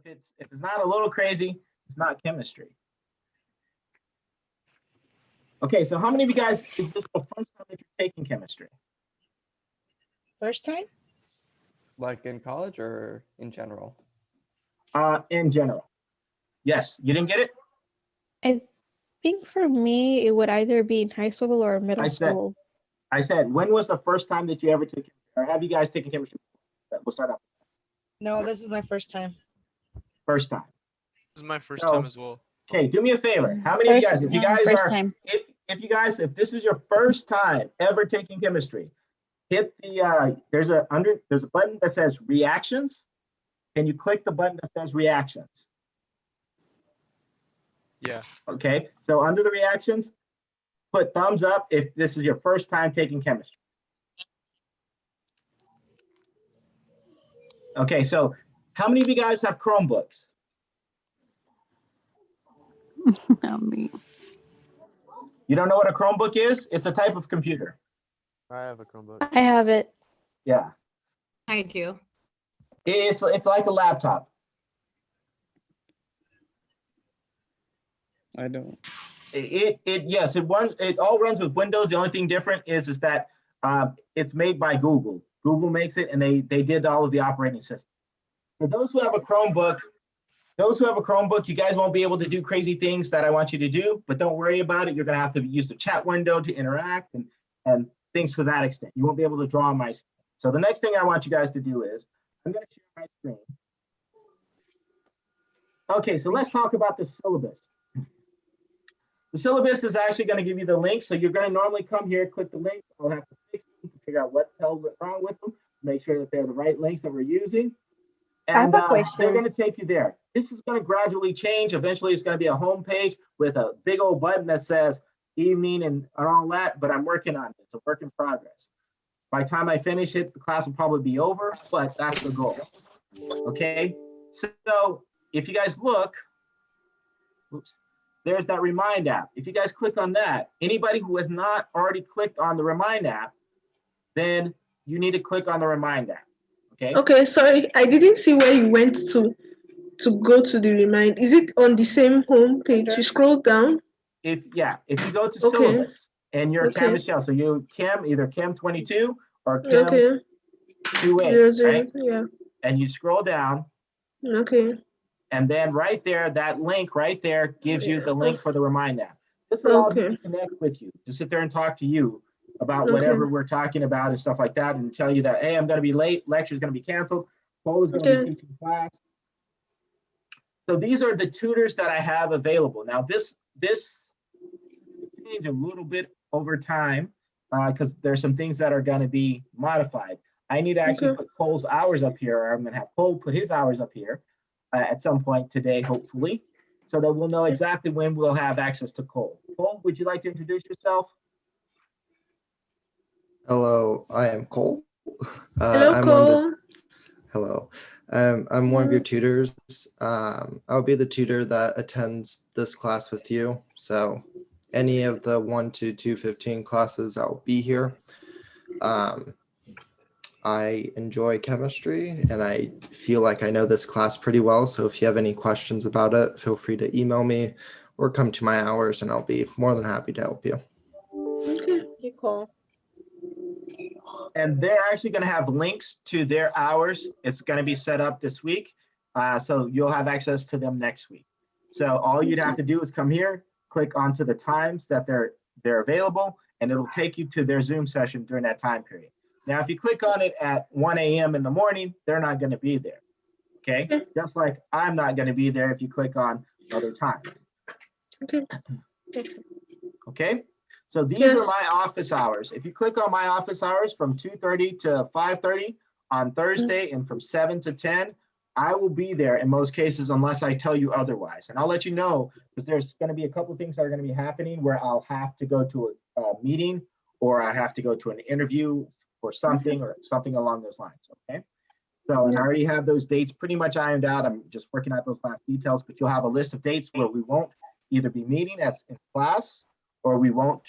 if it's not a little crazy, it's not chemistry. Okay, so how many of you guys is this the first time that you're taking chemistry? First time? Like in college or in general? In general. Yes, you didn't get it? I think for me, it would either be in high school or middle school. I said, when was the first time that you ever took, or have you guys taken chemistry? We'll start off. No, this is my first time. First time. This is my first time as well. Okay, do me a favor. How many of you guys, if you guys first are, time. if this is your first time ever taking chemistry, hit the, there's a button that says reactions. Can you click the button that says reactions? Yeah. Okay, so under the reactions, put thumbs up if this is your first time taking chemistry. Okay, so how many of you guys have Chromebooks? Not me. You don't know what a Chromebook is? It's a type of computer. I have a Chromebook. I have it. Yeah. I do. It's like a laptop. I don't. Yes, it all runs with Windows. The only thing different is that it's made by Google. Google makes it, and they did all of the operating system. For those who have a Chromebook, you guys won't be able to do crazy things that I want you to do, but don't worry about it. You're going to have to use the chat window to interact and things to that extent. You won't be able to draw on my screen. So the next thing I want you guys to do is I'm going to share my screen. Okay, so let's talk about the syllabus. The syllabus is actually going to give you the link. So you're going to normally come here, click the link. I'll have to fix them to figure out what the hell went wrong with them, make sure that they're the right links that we're using. And I have a question. they're going to take you there. This is going to gradually change. Eventually, it's going to be a home page with a big old button that says evening and all that, but I'm working on it. It's a work in progress. By the time I finish it, the class will probably be over, but that's the goal. Okay, so if you guys look, oops, there's that Remind app. If you guys click on that, anybody who has not already clicked on the Remind app, then you need to click on the Remind app. Okay. Okay, sorry, I didn't see where you went to go to the Remind. Is it on the same home page? You scroll down. If you go to syllabus and you're chemistry, so you either Chem2A or Chem2A, right? Yeah. And you scroll down. Okay. And then right there, that link right there gives you the link for the Remind app. This will all be to connect with you, to sit there and talk to you about whatever we're talking about and stuff like that, and tell you that, hey, I'm going to be late, lecture's going to be canceled, Paul is going to be teaching class. So these are the tutors that I have available. Now this change a little bit over time because there's some things that are going to be modified. I need to actually put Cole's hours up here, or I'm going to have Cole put his hours up here at some point today, hopefully, so that we'll know exactly when we'll have access to Cole. Cole, would you like to introduce yourself? Hello, I am Cole. Hello, Cole. Hello. I'm one of your tutors. I'll be the tutor that attends this class with you. So any of the 1 to 215 classes, I'll be here. I enjoy chemistry and I feel like I know this class pretty well. So if you have any questions about it, feel free to email me or come to my hours and I'll be more than happy to help you. Okay, cool. And they're actually going to have links to their hours. It's going to be set up this week. So you'll have access to them next week. So all you'd have to do is come here, click onto the times that they're available, and it'll take you to their Zoom session during that time period. Now, if you click on it at 1 a.m. in the morning, they're not going to be there. Okay? Just like I'm not going to be there if you click on other times. Okay? So these are my office hours. If you click on my office hours from 2:30 to 5:30 on Thursday and from 7 to 10, I will be there in most cases unless I tell you otherwise. And I'll let you know because there's going to be a couple of things that are going to be happening where I'll have to go to a meeting or I have to go to an interview or something along those lines. Okay. So and I already have those dates pretty much ironed out. I'm just working out those last details, but you'll have a list of dates where we won't either be meeting as in class or we won't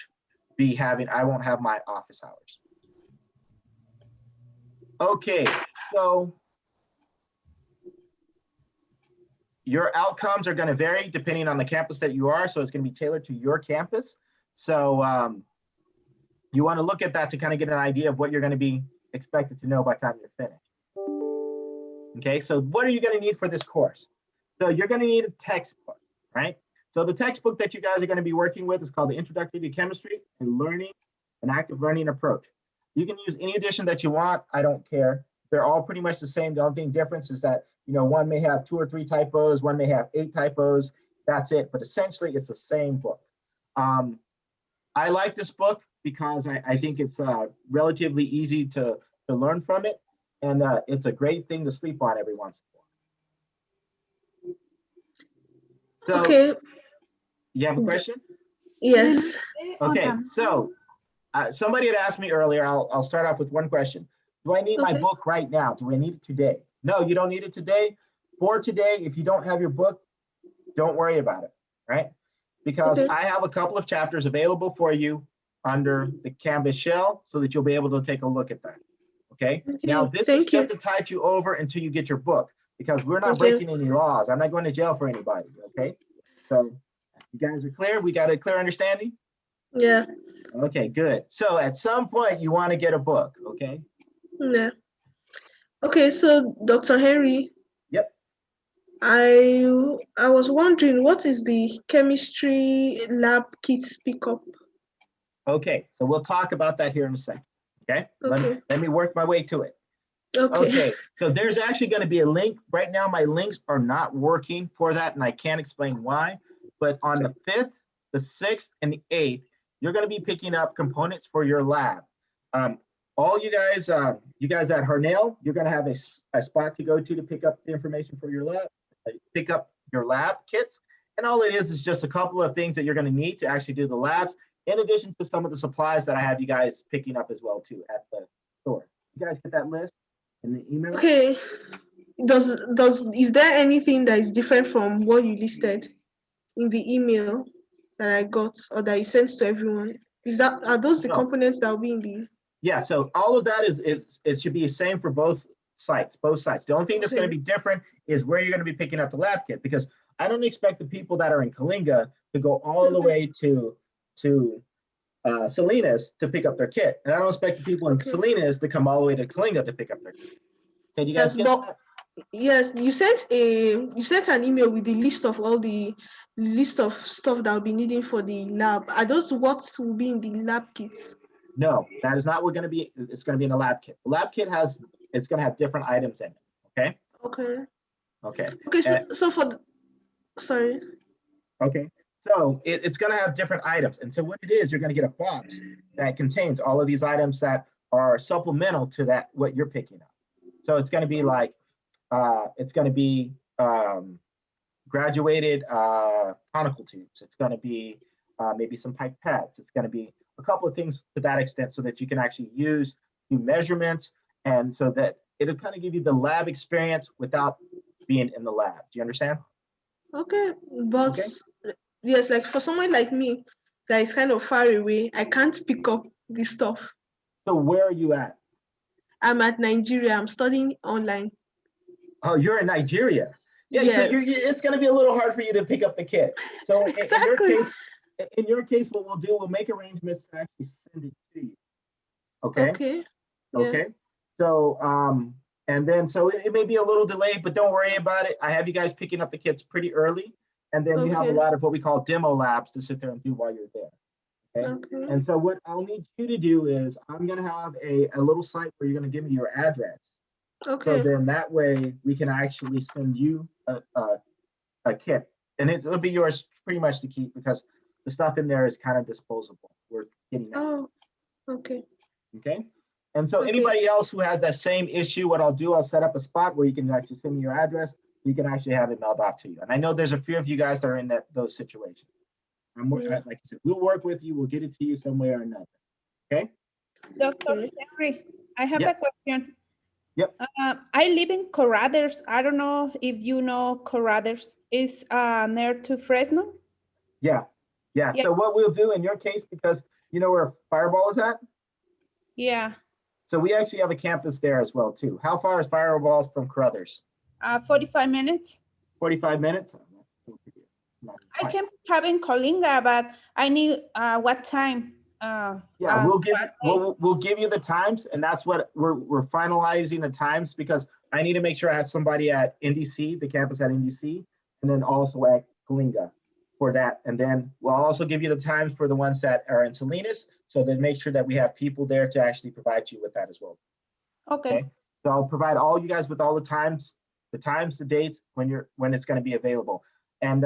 be having, I won't have my office hours. Okay, so your outcomes are going to vary depending on the campus that you are. So it's going to be tailored to your campus. So you want to look at that to kind of get an idea of what you're going to be expected to know by the time you're finished. Okay, so what are you going to need for this course? So you're going to need a textbook, right? So the textbook that you guys are going to be working with is called the Introductory to Chemistry and Learning, an Active Learning Approach. You can use any edition that you want. I don't care. They're all pretty much the same. The only difference is that, one may have 2 or 3 typos, one may have 8 typos. That's it. But essentially, it's the same book. I like this book because I think it's relatively easy to learn from it. And it's a great thing to sleep on every once in a while. So, Okay. you have a question? Yes. Okay, so somebody had asked me earlier, I'll start off with one question. Do I need my book right now? Do I need it today? No, you don't need it today. For today, if you don't have your book, don't worry about it, right? Because I have a couple of chapters available for you under the Canvas shell so that you'll be able to take a look at that, okay? Now, this is just to tide you over until you get your book because we're not breaking any laws. I'm not going to jail for anybody, okay? So you guys are clear? We got a clear understanding? Yeah. Okay, good. So at some point you want to get a book, okay? Yeah. Okay, so Dr. Henry. Yep. I was wondering, what is the chemistry lab kits pickup? Okay, so we'll talk about that here in a second, okay? Let me work my way to it. Okay, so there's actually going to be a link. Right now, my links are not working for that, and I can't explain why. But on the 5th, the 6th, and the 8th, you're going to be picking up components for your lab. All you guys at Harnell, you're going to have a spot to go to pick up the information for your lab, pick up your lab kits. And all it is just a couple of things that you're going to need to actually do the labs, in addition to some of the supplies that I have you guys picking up as well too at the store. You guys get that list in the email? Okay. Is there anything that is different from what you listed in the email that I got or that you sent to everyone? Are those the components that will be in the? Yeah, so all of that it should be the same for both sites. The only thing that's going to be different is where you're going to be picking up the lab kit, because I don't expect the people that are in Kalinga to go all the way to Salinas to pick up their kit, and I don't expect the people in Salinas to come all the way to Kalinga to pick up their kit. Can you guys get that? Yes, you sent an email with the list of all the list of stuff that will be needing for the lab. Are those what will be in the lab kits? No, that is not what going to be. It's going to be in the lab kit. The lab kit it's going to have different items in it. Okay. Okay. Sorry. Okay. So it's going to have different items, and so what it is, you're going to get a box that contains all of these items that are supplemental to that what you're picking up. So it's going to be like graduated conical tubes. It's going to be maybe some pipettes. It's going to be a couple of things to that extent so that you can actually do measurements, and so that it'll kind of give you the lab experience without being in the lab. Do you understand? Okay, but yes, like for someone like me that is kind of far away, I can't pick up this stuff. So where are you at? I'm at Nigeria. I'm studying online. Oh, you're in Nigeria. Yeah, yes. So it's going to be a little hard for you to pick up the kit. So in your case, what we'll do, we'll make arrangements to actually send it to you. Okay. Okay. Okay. So and then so it may be a little delayed, but don't worry about it. I have you guys picking up the kits pretty early, and then we have a lot of what we call demo labs to sit there and do while you're there. Okay. And so what I'll need you to do is I'm going to have a little site where you're going to give me your address. Okay. So then that way we can actually send you a kit, and it'll be yours pretty much to keep because the stuff in there is kind of disposable. We're getting that. Oh, okay. Okay. And so anybody else who has that same issue, what I'll do, I'll set up a spot where you can actually send me your address. You can actually have it mailed off to you. And I know there's a few of you guys that are in those situations. Like I said, we'll work with you. We'll get it to you some way or another. Okay. Dr. Henry, I have a question. Yep. I live in Corrades. I don't know if you know Corrades. Is near to Fresno? Yeah. So what we'll do in your case, because you know where Fireball is at? Yeah. So we actually have a campus there as well too. How far is Fireballs from Carruthers? 45 minutes. 45 minutes. I can have in Colinga, but I need what time? Yeah, we'll give you the times, and that's what we're finalizing the times, because I need to make sure I have somebody at NDC, the campus at NDC, and then also at Colinga for that. And then we'll also give you the times for the ones that are in Salinas, so then make sure that we have people there to actually provide you with that as well. Okay. So I'll provide all you guys with all the times, the dates, when it's going to be available. And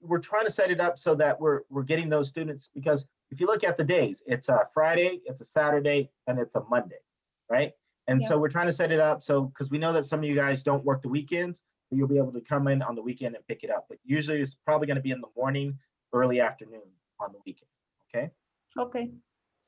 we're trying to set it up so that we're getting those students, because if you look at the days, it's a Friday, it's a Saturday, and it's a Monday, right? And so we're trying to set it up so, because we know that some of you guys don't work the weekends, so you'll be able to come in on the weekend and pick it up. But usually it's probably going to be in the morning, early afternoon on the weekend. Okay. Okay.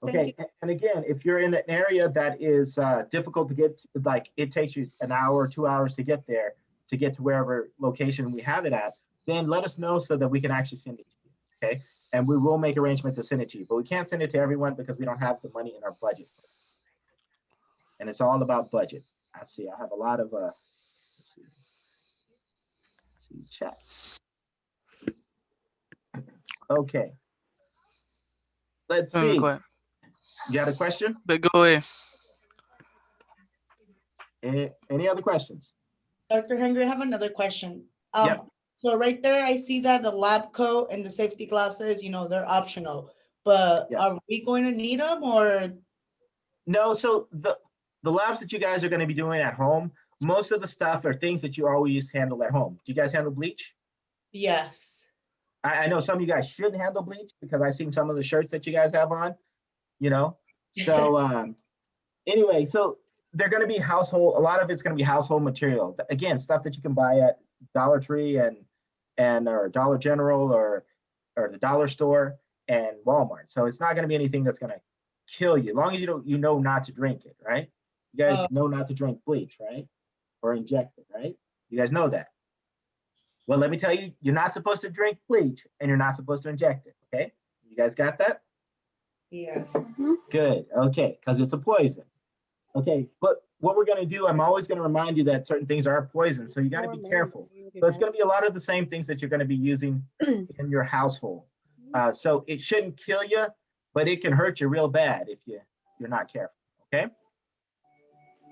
Okay. And again, if you're in an area that is difficult to get, like it takes you an hour or 2 hours to get there, to get to wherever location we have it at, then let us know so that we can actually send it to you. Okay. And we will make arrangement to send it to you, but we can't send it to everyone because we don't have the money in our budget. And it's all about budget. I see, I have a lot of, let's see chats. Okay. Let's see. Go ahead. You got a question? But go away. Any other questions? Dr. Henry, I have another question. Yep. So right there, I see that the lab coat and the safety glasses, they're optional, but are we going to need them or? No, so the labs that you guys are going to be doing at home, most of the stuff are things that you always handle at home. Do you guys handle bleach? Yes. I know some of you guys shouldn't handle bleach because I've seen some of the shirts that you guys have on, So anyway, so they're going to be household, a lot of it's going to be household material. Again, stuff that you can buy at Dollar Tree and or Dollar General or the dollar store and Walmart. So it's not going to be anything that's going to kill you, as long as you know not to drink it, right? You guys know not to drink bleach, right? Or inject it, right? You guys know that. Well, let me tell you, you're not supposed to drink bleach and you're not supposed to inject it, okay? You guys got that? Yes. Good, okay, because it's a poison. Okay, but what we're gonna do, I'm always gonna remind you that certain things are poison, so you gotta be careful. So it's gonna be a lot of the same things that you're gonna be using in your household. So it shouldn't kill you, but it can hurt you real bad if you're not careful, okay?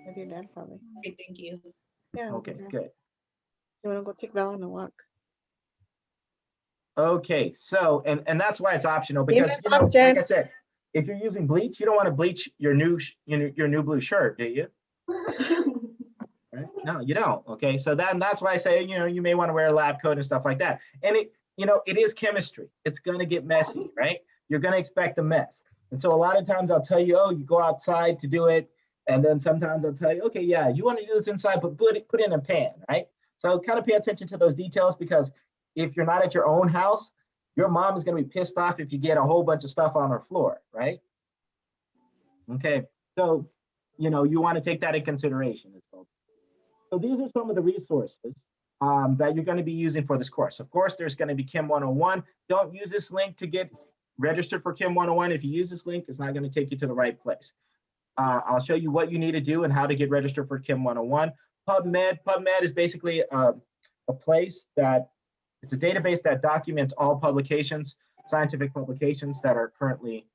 With your dad, probably. Okay, thank you. Yeah. Okay, good. You want to go take Val on a walk? Okay, so, and that's why it's optional, because, like I said, if you're using bleach, you don't want to bleach your new blue shirt, do you? Right? No, you don't. Okay, so that's why I say, you may want to wear a lab coat and stuff like that. And it is chemistry. It's going to get messy, right? You're going to expect a mess. And so a lot of times I'll tell you, you go outside to do it. And then sometimes I'll tell you, okay, yeah, you want to do this inside, but put it in a pan, right? So kind of pay attention to those details, because if you're not at your own house, your mom is going to be pissed off if you get a whole bunch of stuff on her floor, right? Okay, so, you want to take that in consideration as well. So these are some of the resources that you're going to be using for this course. Of course, there's going to be Chem 101. Don't use this link to get registered for Chem 101. If you use this link, it's not going to take you to the right place. I'll show you what you need to do and how to get registered for Chem 101. Pubmed is basically a place it's a database that documents all publications, scientific publications that are currently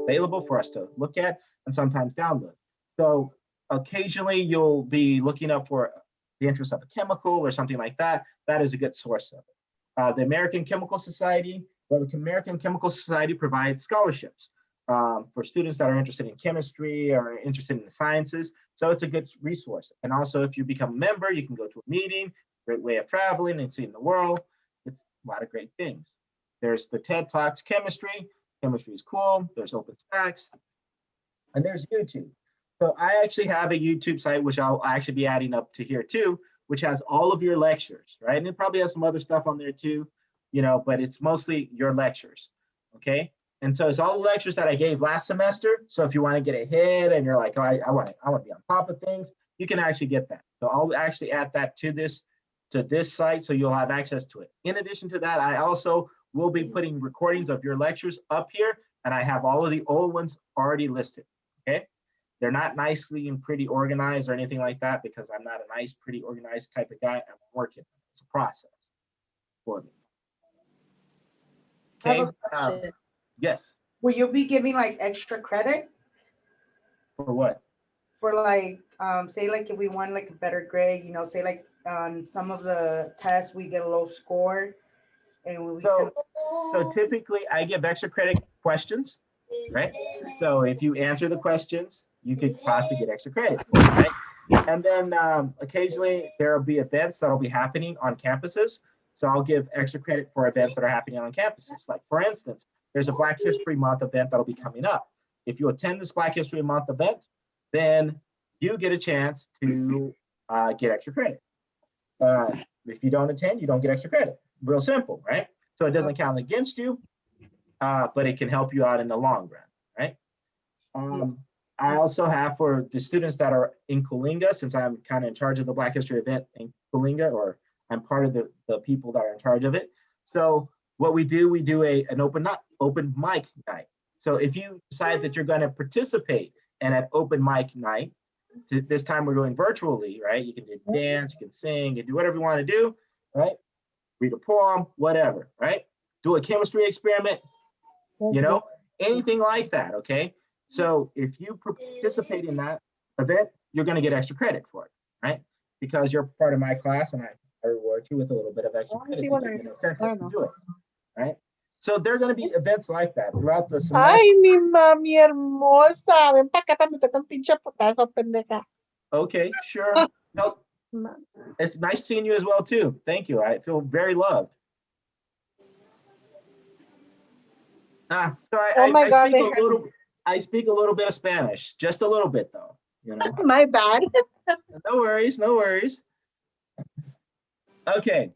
available for us to look at and sometimes download. So occasionally you'll be looking up for the interest of a chemical or something like that. That is a good source of it. The American Chemical Society, the American Chemical Society provides scholarships for students that are interested in chemistry or interested in the sciences. So it's a good resource. And also, if you become a member, you can go to a meeting, great way of traveling and seeing the world. It's a lot of great things. There's the TED Talks Chemistry. Chemistry is cool. There's OpenStax. And there's YouTube. So I actually have a YouTube site, which I'll actually be adding up to here too, which has all of your lectures, right? And it probably has some other stuff on there too, but it's mostly your lectures, okay? And so it's all the lectures that I gave last semester. So if you want to get ahead and you're like, I want to be on top of things, you can actually get that. So I'll actually add that to this site, so you'll have access to it. In addition to that, I also will be putting recordings of your lectures up here, and I have all of the old ones already listed, okay? They're not nicely and pretty organized or anything like that, because I'm not a nice, pretty organized type of guy. I'm working. It's a process for me. I have Okay. a question. Yes. Will you be giving like extra credit For what? for like, say like if we want like a better grade, say like on some of the tests we get a low score, and we can. So typically I give extra credit questions, right? So if you answer the questions, you could possibly get extra credit for it, right? And then occasionally there will be events that'll be happening on campuses. So I'll give extra credit for events that are happening on campuses. Like for instance, there's a Black History Month event that'll be coming up. If you attend this Black History Month event, then you get a chance to get extra credit. If you don't attend, you don't get extra credit. Real simple, right? So it doesn't count against you, but it can help you out in the long run, right? I also have for the students that are in Coalinga, since I'm kind of in charge of the Black History event in Coalinga, or I'm part of the people that are in charge of it. So what we do an open mic night. So if you decide that you're going to participate in an open mic night, this time we're doing virtually, right? You can do dance, you can sing, you can do whatever you want to do, right? Read a poem, whatever, right? Do a chemistry experiment, anything like that, okay? So if you participate in that event, you're going to get extra credit for it, right? Because you're part of my class and I reward you with a little bit of extra credit to give you an incentive to do it, right? So there are going to be events like that throughout the semester. Ay, mi mami hermosa. Ven para acá para meterte un pinche putazo, pendeja. Okay, sure. No, it's nice seeing you as well too. Thank you. I feel very loved. So I speak a little bit of Spanish, just a little bit though. My bad. No worries, no worries. Okay,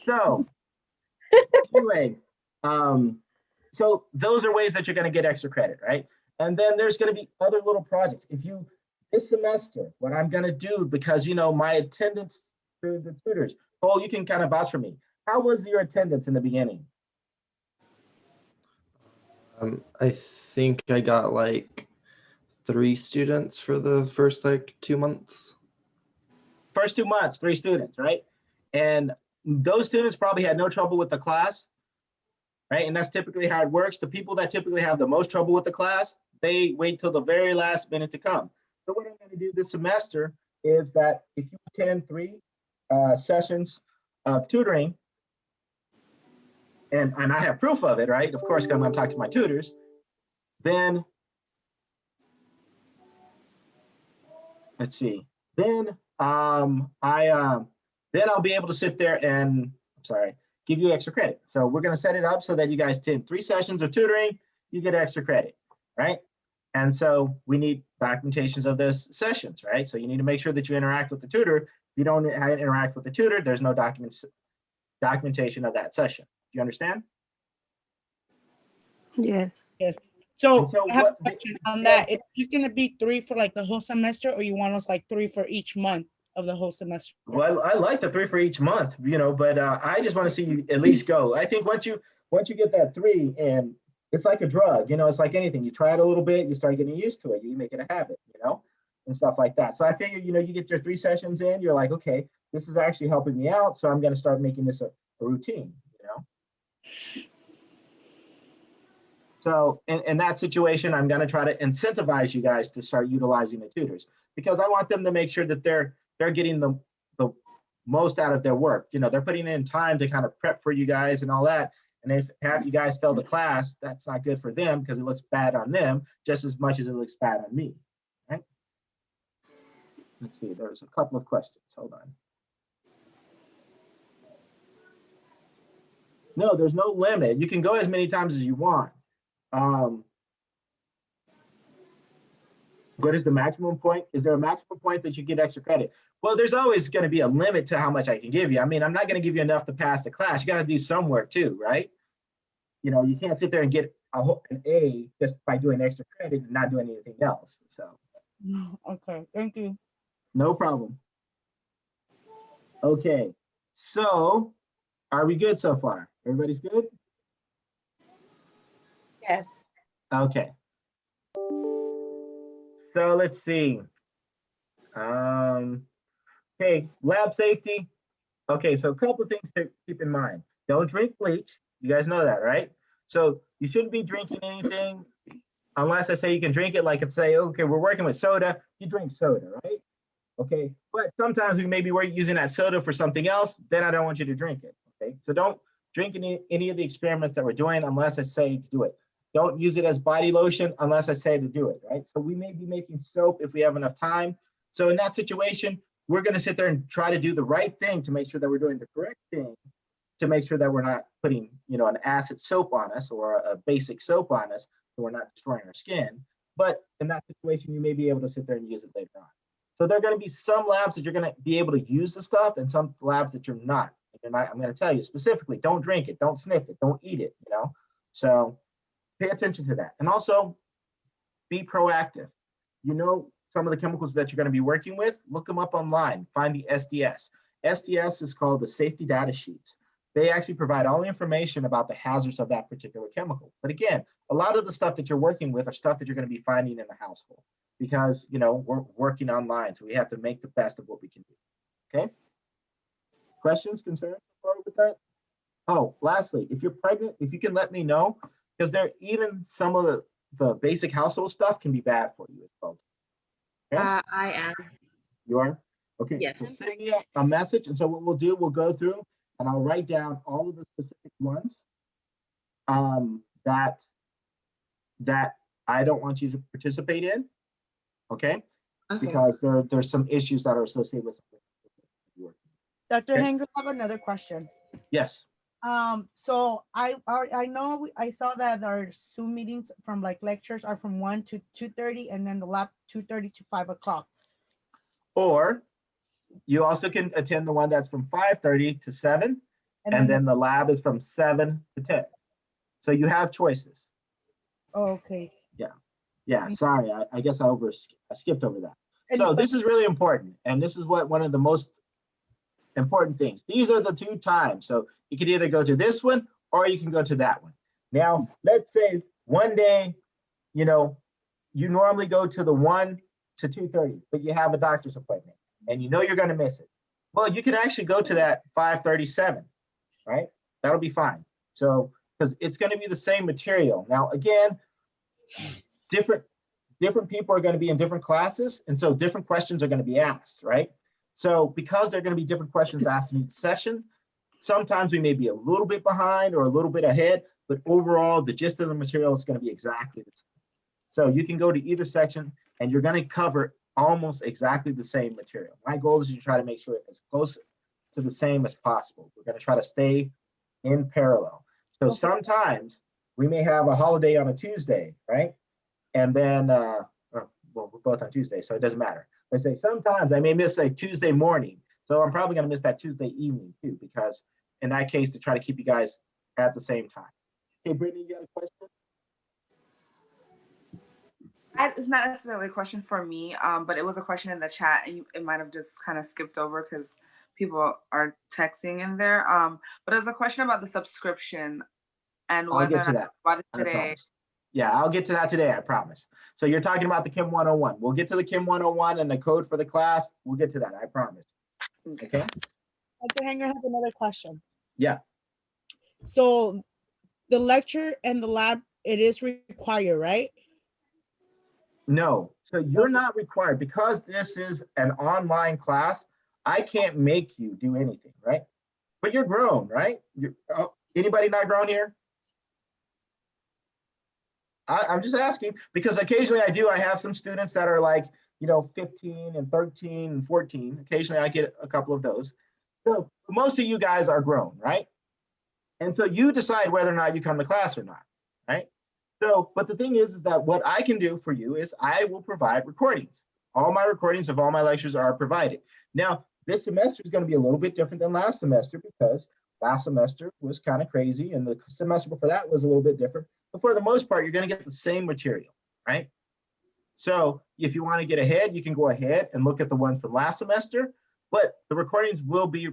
so anyway, so those are ways that you're going to get extra credit, right? And then there's going to be other little projects. This semester, what I'm going to do, because my attendance through the tutors, Cole, you can kind of vouch for me. How was your attendance in the beginning? I think I got like 3 students for the first 2 months. First 2 months, 3 students, right? And those students probably had no trouble with the class, right? And that's typically how it works. The people that typically have the most trouble with the class, they wait till the very last minute to come. So what I'm going to do this semester is that if you attend 3 sessions of tutoring, and I have proof of it, right? Of course, I'm going to talk to my tutors. Then, let's see. Then I'll be able to sit there and, give you extra credit. So we're going to set it up so that you guys attend 3 sessions of tutoring, you get extra credit, right? And so we need documentations of those sessions, right? So you need to make sure that you interact with the tutor. If you don't interact with the tutor, there's no documentation of that session. Do you understand? Yes. Yes. So, so I have a question on that. It's just going to be 3 for like the whole semester, or you want us like 3 for each month of the whole semester? Well, I like the 3 for each month, but I just want to see you at least go. I think once you get that 3, and it's like a drug, it's like anything. You try it a little bit, you start getting used to it, you make it a habit, and stuff like that. So I figure, you get your 3 sessions in, you're like, okay, this is actually helping me out, so I'm going to start making this a routine, So in that situation, I'm going to try to incentivize you guys to start utilizing the tutors, because I want them to make sure that they're getting the most out of their work. They're putting in time to kind of prep for you guys and all that. And if half you guys fail the class, that's not good for them, because it looks bad on them just as much as it looks bad on me, right? Let's see, there's a couple of questions. Hold on. No, there's no limit. You can go as many times as you want. What is the maximum point? Is there a maximum point that you get extra credit? Well, there's always going to be a limit to how much I can give you. I mean, I'm not going to give you enough to pass the class. You got to do some work too, right? You can't sit there and get an A just by doing extra credit and not doing anything else. So. Okay, thank you. No problem. Okay, so are we good so far? Everybody's good? Yes. Okay. So let's see. Okay, lab safety. Okay, so a couple of things to keep in mind. Don't drink bleach. You guys know that, right? So you shouldn't be drinking anything unless I say you can drink it. Like if say, okay, we're working with soda, you drink soda, right? Okay, but sometimes we maybe we're using that soda for something else, then I don't want you to drink it, okay? So don't drink any of the experiments that we're doing unless I say to do it. Don't use it as body lotion unless I say to do it, right? So we may be making soap if we have enough time. So in that situation, we're gonna sit there and try to do the right thing to make sure that we're doing the correct thing, to make sure that we're not putting, an acid soap on us or a basic soap on us, so we're not destroying our skin. But in that situation, you may be able to sit there and use it later on. So there are going to be some labs that you're going to be able to use the stuff and some labs that you're not. And I'm going to tell you specifically, don't drink it, don't sniff it, don't eat it, So pay attention to that. And also be proactive. Some of the chemicals that you're going to be working with, look them up online, find the SDS. SDS is called the safety data sheets. They actually provide all the information about the hazards of that particular chemical. But again, a lot of the stuff that you're working with are stuff that you're going to be finding in the household because, we're working online. So we have to make the best of what we can do. Okay. Questions, concerns with that? Oh, lastly, if you're pregnant, if you can let me know, because even some of the basic household stuff can be bad for you as well. Okay? I am. You are? Okay. Yes. So send me a message. And so what we'll do, we'll go through and I'll write down all of the specific ones that I don't want you to participate in. Okay. Because there's some issues that are associated with work. Dr. Okay. Hanger, I have another question. Yes. So I know I saw that our Zoom meetings from lectures are from 1 to 2:30 and then the lab 2:30 to 5 o'clock. Or you also can attend the one that's from 5:30 to 7, and then the lab is from 7 to 10. So you have choices. Okay. Yeah, sorry, I guess I skipped over that. So this is really important, and this is one of the most important things. These are the 2 times. So you could either go to this one or you can go to that one. Now, let's say one day, you normally go to the 1 to 2:30, but you have a doctor's appointment and you're going to miss it. Well, you can actually go to that 5:37, right? That'll be fine. So, because it's going to be the same material. Now, again, different people are going to be in different classes, and so different questions are going to be asked, right? So because there are going to be different questions asked in each session, sometimes we may be a little bit behind or a little bit ahead, but overall, the gist of the material is going to be exactly the same. So you can go to either section, and you're going to cover almost exactly the same material. My goal is to try to make sure it's as close to the same as possible. We're going to try to stay in parallel. So sometimes we may have a holiday on a Tuesday, right? And then, we're both on Tuesday, so it doesn't matter. Let's say sometimes I may miss a Tuesday morning. So I'm probably going to miss that Tuesday evening too, because in that case, to try to keep you guys at the same time. Hey, Brittany, you got a question? It's not necessarily a question for me, but it was a question in the chat, and it might have just kind of skipped over because people are texting in there. But it was a question about the subscription and I'll get to that. About it I today. promise. Yeah, I'll get to that today, I promise. So you're talking about the Chem 101. We'll get to the Chem 101 and the code for the class. We'll get to that, I promise. Okay? Dr. Hanger, I have another question. Yeah. So the lecture and the lab, it is required, right? No, so you're not required, because this is an online class, I can't make you do anything, right? But you're grown, right? Anybody not grown here? I'm just asking, because occasionally I have some students that are 15 and 13 and 14. Occasionally I get a couple of those. So most of you guys are grown, right? And so you decide whether or not you come to class or not, right? So, but the thing is that what I can do for you is I will provide recordings. All my recordings of all my lectures are provided. Now, this semester is going to be a little bit different than last semester, because last semester was kind of crazy and the semester before that was a little bit different. But for the most part, you're going to get the same material, right? So if you want to get ahead, you can go ahead and look at the ones from last semester, but the recordings will be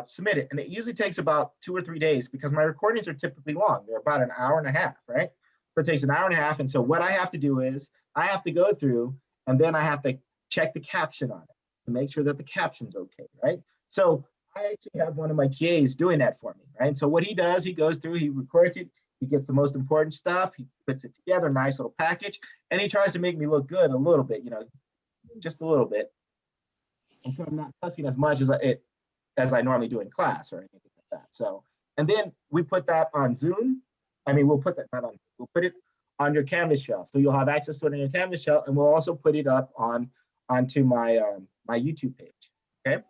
submitted. And it usually takes about 2 or 3 days, because my recordings are typically long. They're about an hour and a half, right? So it takes an hour and a half. And so what I have to do is I have to go through, and then I have to check the caption on it to make sure that the caption's okay, right? So I actually have one of my TAs doing that for me, right? So what he does, he goes through, he records it, he gets the most important stuff, he puts it together, nice little package, and he tries to make me look good a little bit, you know, just a little bit. And so I'm not cussing as much as I normally do in class or anything like that. So, and then we put that on Zoom. I mean, we'll put it on your Canvas shell. So you'll have access to it on your Canvas shell, and we'll also put it up onto my my YouTube page. Okay.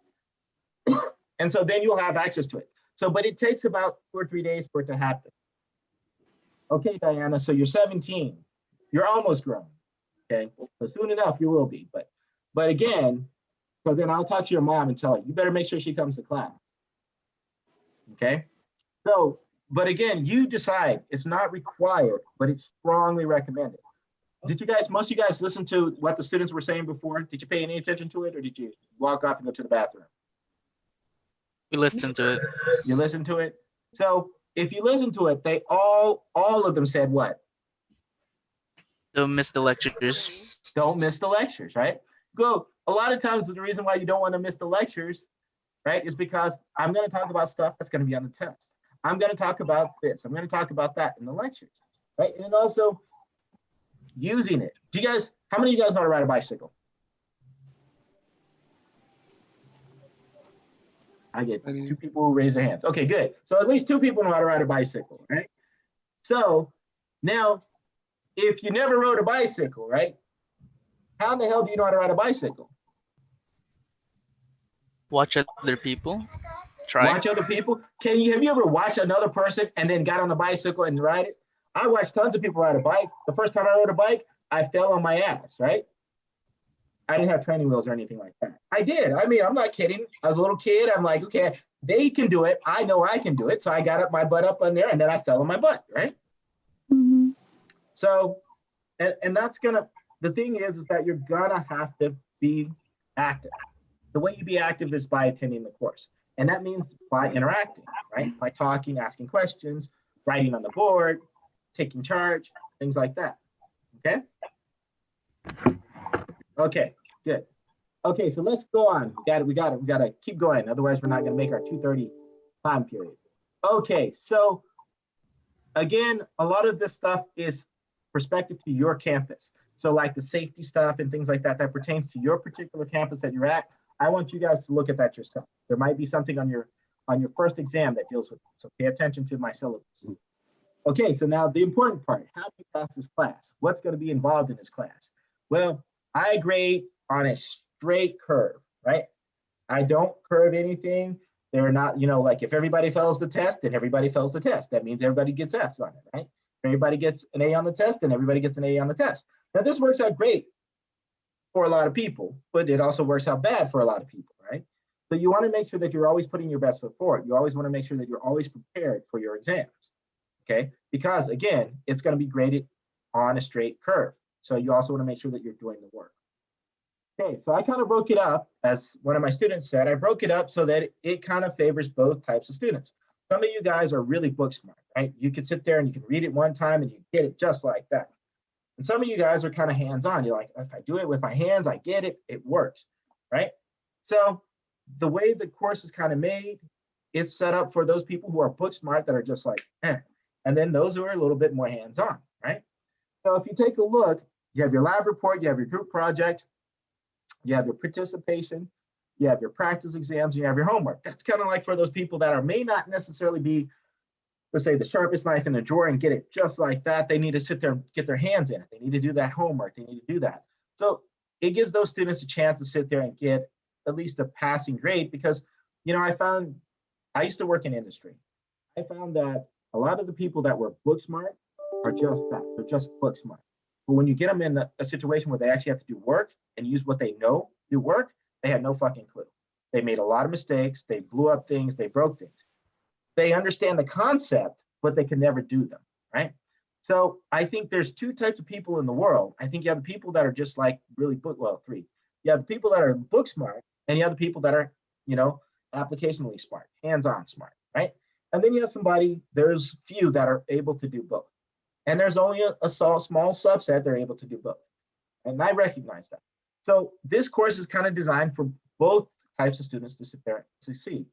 And so then you'll have access to it. So, but it takes about 2 or 3 days for it to happen. Okay, Diana, so you're 17. You're almost grown. Okay, so soon enough you will be. But again, so then I'll talk to your mom and tell her, you better make sure she comes to class. Okay, so, but again, you decide. It's not required, but it's strongly recommended. Did you guys, most of you guys listen to what the students were saying before? Did you pay any attention to it, or did you walk off and go to the bathroom? We listened to it. You listened to it? So if you listen to it, they all of them said what? Don't miss the lectures. Don't miss the lectures, right? Go. A lot of times the reason why you don't want to miss the lectures, right, is because I'm going to talk about stuff that's going to be on the test. I'm going to talk about this. I'm going to talk about that in the lectures, right? And also using it. Do you guys, how many of you guys know how to ride a bicycle? I get 2 people who raise their hands. Okay, good. So at least 2 people know how to ride a bicycle, right? So now, if you never rode a bicycle, right? How in the hell do you know how to ride a bicycle? Watch other people. Try. Watch other people. Have you ever watched another person and then got on a bicycle and ride it? I watched tons of people ride a bike. The first time I rode a bike, I fell on my ass, right? I didn't have training wheels or anything like that. I did. I mean, I'm not kidding. I was a little kid. I'm like, okay, they can do it. I know I can do it. So I got my butt up on there and then I fell on my butt, right? Mm-hmm. So, and that's the thing is that you're gonna have to be active. The way you be active is by attending the course. And that means by interacting, right? By talking, asking questions, writing on the board, taking charge, things like that, okay? Okay, good. Okay, so let's go on. We got to keep going. Otherwise, we're not going to make our 2:30 time period. Okay, so again, a lot of this stuff is perspective to your campus. So like the safety stuff and things like that, that pertains to your particular campus that you're at. I want you guys to look at that yourself. There might be something on your first exam that deals with it. So pay attention to my syllabus. Okay, so now the important part, how do you pass this class? What's going to be involved in this class? Well, I grade on a straight curve, right? I don't curve anything. They're not, like if everybody fails the test, then everybody fails the test. That means everybody gets F's on it, right? If everybody gets an A on the test, then everybody gets an A on the test. Now this works out great for a lot of people, but it also works out bad for a lot of people, right? So you want to make sure that you're always putting your best foot forward. You always want to make sure that you're always prepared for your exams, okay? Because again, it's going to be graded on a straight curve. So you also want to make sure that you're doing the work. Okay, so I kind of broke it up, as one of my students said, I broke it up so that it kind of favors both types of students. Some of you guys are really book smart, right? You can sit there and you can read it one time and you get it just like that. And some of you guys are kind of hands-on. You're like, if I do it with my hands, I get it, it works, right? So the way the course is kind of made, it's set up for those people who are book smart that are just like, eh. And then those who are a little bit more hands-on, right? So if you take a look, you have your lab report, you have your group project, you have your participation, you have your practice exams, you have your homework. That's kind of like for those people that may not necessarily be, let's say, the sharpest knife in the drawer and get it just like that. They need to sit there and get their hands in it. They need to do that homework. They need to do that. So it gives those students a chance to sit there and get at least a passing grade because, I used to work in industry. I found that a lot of the people that were book smart are just that. They're just book smart. But when you get them in a situation where they actually have to do work and use what they know do work, they had no fucking clue. They made a lot of mistakes. They blew up things. They broke things. They understand the concept, but they can never do them, right? So I think there's 2 types of people in the world. I think you have the people that are just like really 3. You have the people that are book smart, and you have the people that are, applicationally smart, hands-on smart, right? And then you have there's few that are able to do both. And there's only a small subset that are able to do both. And I recognize that. So this course is kind of designed for both types of students to sit there and succeed.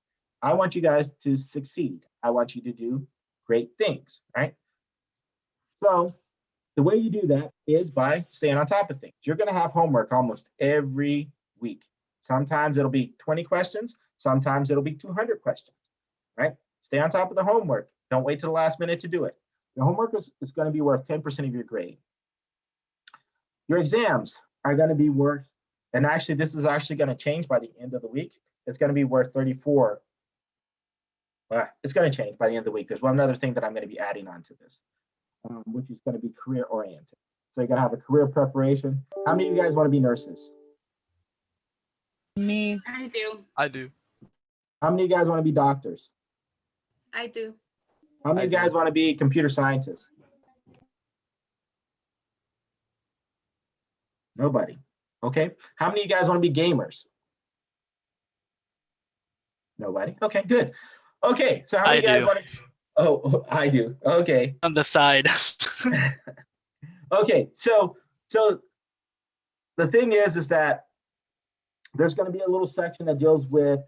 I want you guys to succeed. I want you to do great things, right? So the way you do that is by staying on top of things. You're going to have homework almost every week. Sometimes it'll be 20 questions. Sometimes it'll be 200 questions, right? Stay on top of the homework. Don't wait till the last minute to do it. Your homework is going to be worth 10% of your grade. Your exams are going to be worth, and actually this is actually going to change by the end of the week. It's going to be worth 34. It's going to change by the end of the week. There's one other thing that I'm going to be adding on to this, which is going to be career oriented. So you're going to have a career preparation. How many of you guys want to be nurses? Me. I do. I do. How many of you guys want to be doctors? I do. How many of you guys want to be computer scientists? Nobody. Okay. How many of you guys want to be gamers? Nobody. Okay, good. Okay, so how many of you guys want to? Oh, I do. Okay. On the side. Okay, so the thing is that there's going to be a little section that deals with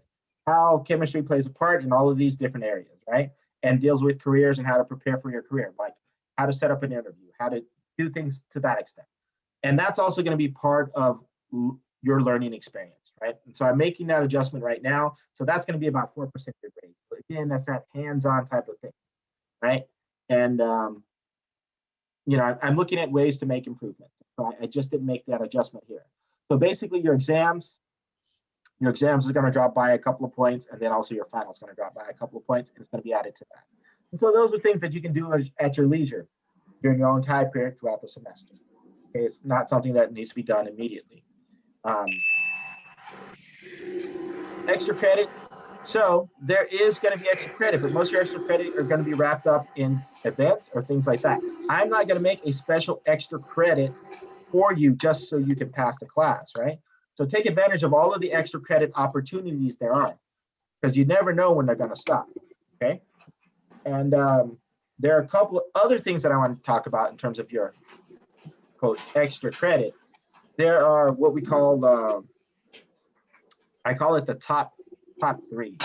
how chemistry plays a part in all of these different areas, right? And deals with careers and how to prepare for your career, like how to set up an interview, how to do things to that extent. And that's also going to be part of your learning experience, right? And so I'm making that adjustment right now. So that's going to be about 4% of your grade. But again, that's that hands-on type of thing, right? And you know, I'm looking at ways to make improvements. So I just didn't make that adjustment here. So basically your exams are going to drop by a couple of points, and then also your final is going to drop by a couple of points, and it's going to be added to that. And so those are things that you can do at your leisure during your own time period throughout the semester. Okay, it's not something that needs to be done immediately. Extra credit. So there is going to be extra credit, but most of your extra credit are going to be wrapped up in events or things like that. I'm not going to make a special extra credit for you just so you can pass the class, right? So take advantage of all of the extra credit opportunities there are, because you never know when they're going to stop, okay? And there are a couple of other things that I want to talk about in terms of your, quote, extra credit. There are what we call, I call it the top three.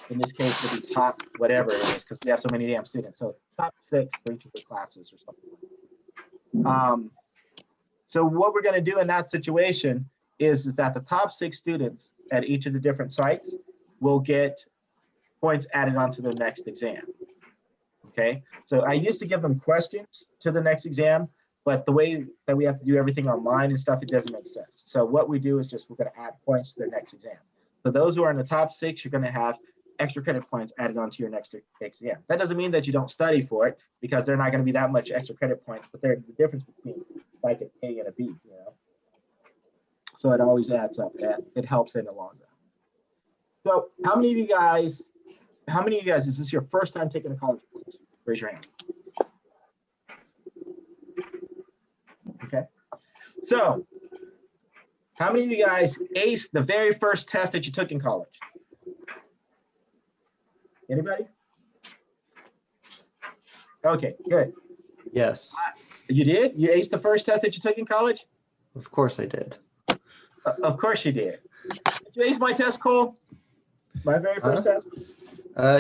In this case, it'll be top whatever it is, because we have so many damn students. So top 6 for each of the classes or something like that. So what we're going to do in that situation is that the top 6 students at each of the different sites will get points added onto their next exam. Okay, so I used to give them questions to the next exam, but the way that we have to do everything online and stuff, it doesn't make sense. So what we do is just we're going to add points to their next exam. So those who are in the top 6, you're going to have extra credit points added onto your next exam. That doesn't mean that you don't study for it, because they're not going to be that much extra credit points, but they're the difference between like an A and a B, you know. So it always adds up. It helps in the long run. So how many of you guys, is this your first time taking a college course? Raise your hand. Okay. So how many of you guys aced the very first test that you took in college? Anybody? Okay, good. Yes. You did? You aced the first test that you took in college? Of course I did. Of course you did. Did you ace my test, Cole? My very first test?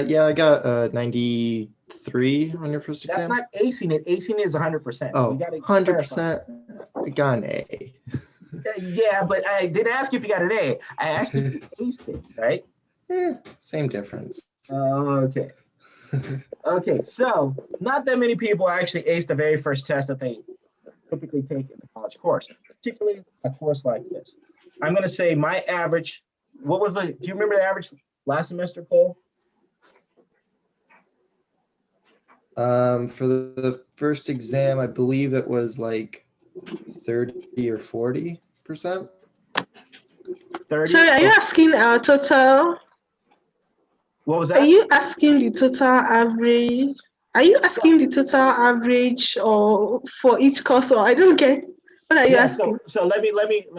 Yeah, I got 93 on your first That's exam. not acing it. Acing it is 100%. Oh, You gotta 100%. I got an A. Yeah, but I didn't ask if you got an A. I asked you if you aced it, right? Same difference. Okay. Okay, so not that many people actually ace the very first test that they typically take in the college course, particularly a course like this. I'm going to say my average, do you remember the average last semester, Cole? For the first exam, I believe it was like 30 or 40%. 30? Sorry, are you asking our total? What was Are that? you asking the total average? Are you asking the total average or for each course? Or I don't get. What are you asking? So let me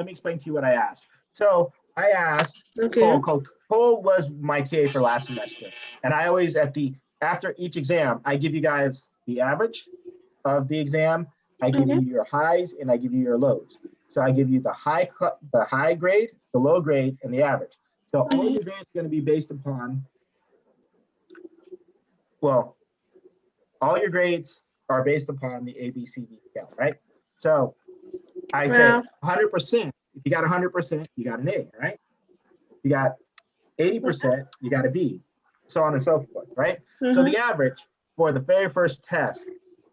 explain to you what I asked. So I asked Okay. Cole was my TA for last semester, and I always after each exam I give you guys the average of the exam. I give you your highs and I give you your lows. So I give you the high grade, the low grade, and the average. So all your grades are going to be based upon, well, all your grades are based upon the ABCD scale, right? So I say Yeah. 100%. If you got 100%, you got an A, right? You got 80%, you got a B, so on and so forth, right? So the average for the very first test,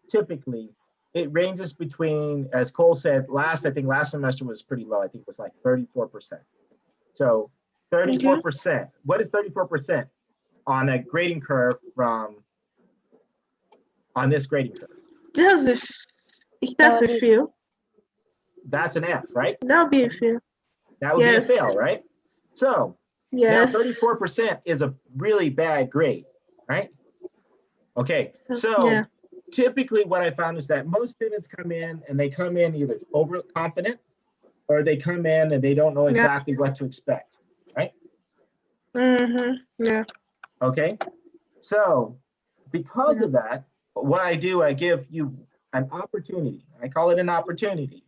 typically, it ranges between, as Cole said, I think last semester was pretty low. I think it was like 34%. So 34%, what is 34% on a grading curve on this grading curve? That's a fail. That's an F, right? That'll be a fail. That would be a fail, right? So now Yes. 34% is a really bad grade, right? Okay, so Yeah. typically what I found is that most students come in and they come in either overconfident or they come in and they don't know exactly what to expect, right? Yeah. Okay, so because of that, what I do, I give you an opportunity. I call it an opportunity,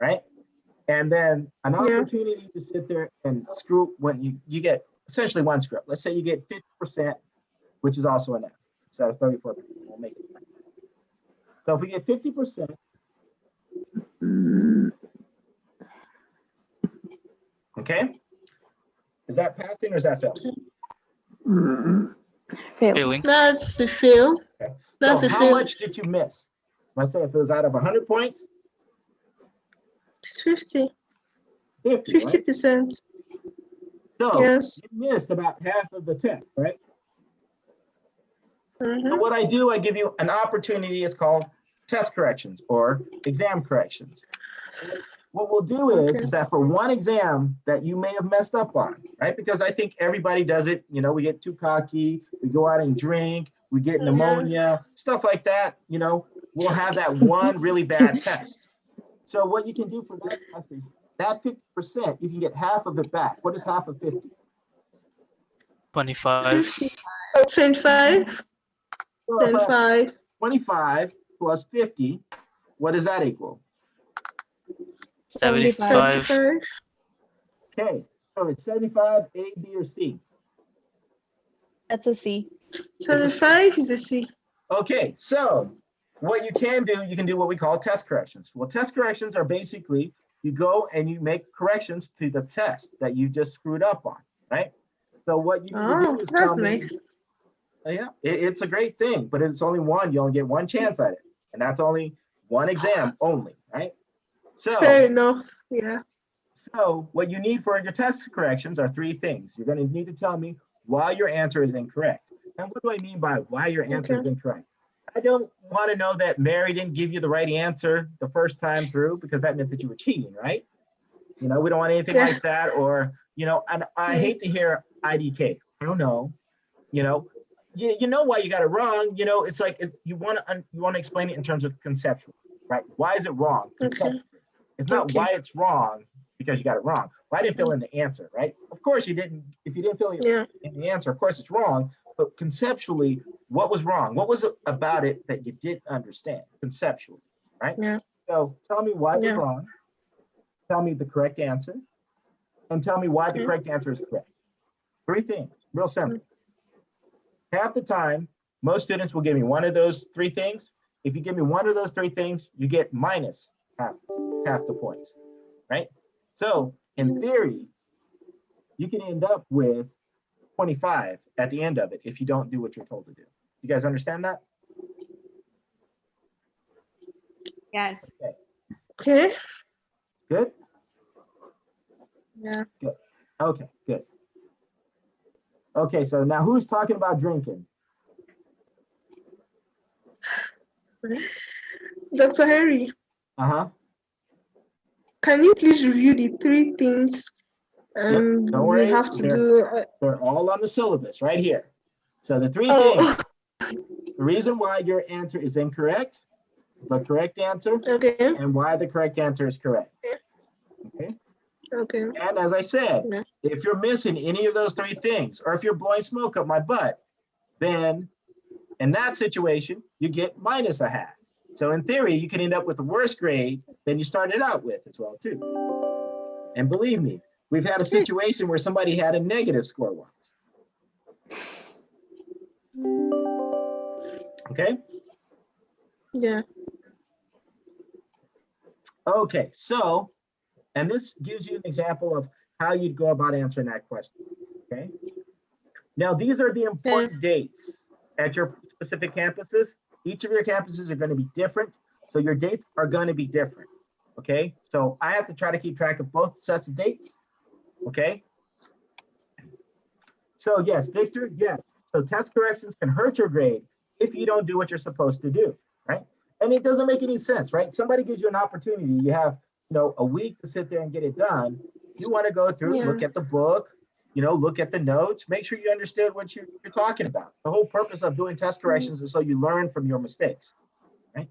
right? And then an opportunity to sit there and screw when you get essentially one screw up. Let's say you get 50%, which is also an F. So 34%, we'll make it. So if we get 50%, okay, is that passing or is that failing? Failing. That's a fail. Okay. That's So a how fail. much did you miss? Let's say if it was out of 100 points, It's 50. 50, right? 50%. So Yes. you missed about half of the test, right? So Mhm. what I do, I give you an opportunity. It's called test corrections or exam corrections. What we'll do is that for one exam that you may have messed up on, right? Because I think everybody does it. You know, we get too cocky, we go out and drink, we get pneumonia, stuff like that. You know, we'll have that one really bad test. So what you can do for that test is that 50%, you can get half of it back. What is half of 50? 25. 25. So if I have 25. 25 plus 50, what does that equal? 75. 75. Okay, so it's 75, A, B, or C? That's a C. 75 is a C. Okay, so what you can do what we call test corrections. Well, test corrections are basically, you go and you make corrections to the test that you just screwed up on, right? So what you need to do is tell That's me, nice. yeah, it's a great thing, but it's only one, you only get one chance at it. And that's only one exam only, right? So, Fair enough. Yeah. so what you need for your test corrections are three things. You're going to need to tell me why your answer is incorrect. And what do I mean by why your answer is incorrect? I don't want to know that Mary didn't give you the right answer the first time through because that meant that you were cheating, right? You know, we don't want anything like that. Or, you know, and I hate to hear IDK. I don't know. You know, you know why you got it wrong. You know, it's like you want to explain it in terms of conceptual, right? Why is it wrong? Conceptually. It's not why it's wrong because you got it wrong. Why didn't fill in the answer, right? Of course you didn't. If you didn't fill in the answer, of course it's wrong. But conceptually, what was wrong? What was it about it that you didn't understand conceptually, right? Yeah. So tell me why it was wrong. Tell me the correct answer, and tell me why the correct answer is correct. Three things, real simple. Half the time, most students will give me one of those three things. If you give me one of those three things, you get minus half the points, right? So in theory, you can end up with 25 at the end of it if you don't do what you're told to do. You guys understand that? Yes. Okay. Good? Yeah. Good. Okay, good. Okay, so now who's talking about drinking? Dr. Harry, Uh-huh. can you please review the three things Don't we worry, have to they're- do? They're all on the syllabus right here. So the three things, the reason why your answer is incorrect, the correct answer, and why the correct answer is correct. Okay. Okay. And as I said, if you're missing any of those three things, or if you're blowing smoke up my butt, then in that situation, you get minus a half. So in theory, you can end up with a worse grade than you started out with as well, too. And believe me, We've had a situation where somebody had a negative score once. Okay? Yeah. Okay, so, and this gives you an example of how you'd go about answering that question, okay? Now, these are the important dates at your specific campuses. Each of your campuses are going to be different, so your dates are going to be different, okay? So I have to try to keep track of both sets of dates, okay? So yes, Victor, yes. So test corrections can hurt your grade if you don't do what you're supposed to do, right? And it doesn't make any sense, right? Somebody gives you an opportunity. You have, a week to sit there and get it done. You want to go through, look at the book, look at the notes, make sure you understand what you're talking about. The whole purpose of doing test corrections is so you learn from your mistakes, right?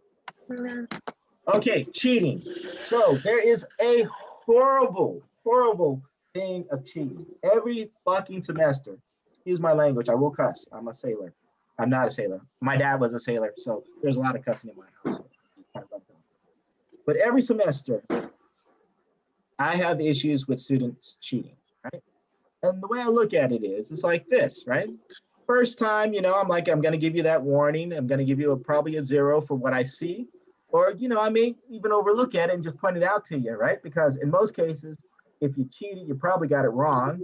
Okay, cheating. So there is a horrible, horrible thing of cheating. Every fucking semester, excuse my language, I will cuss. I'm a sailor. I'm not a sailor. My dad was a sailor, so there's a lot of cussing in my house. But every semester, I have issues with students cheating, right? And the way I look at it is, it's like this, right? First time, I'm like, I'm going to give you that warning. I'm going to give you probably a 0 for what I see. Or, I may even overlook it and just point it out to you, right? Because in most cases, if you cheated, you probably got it wrong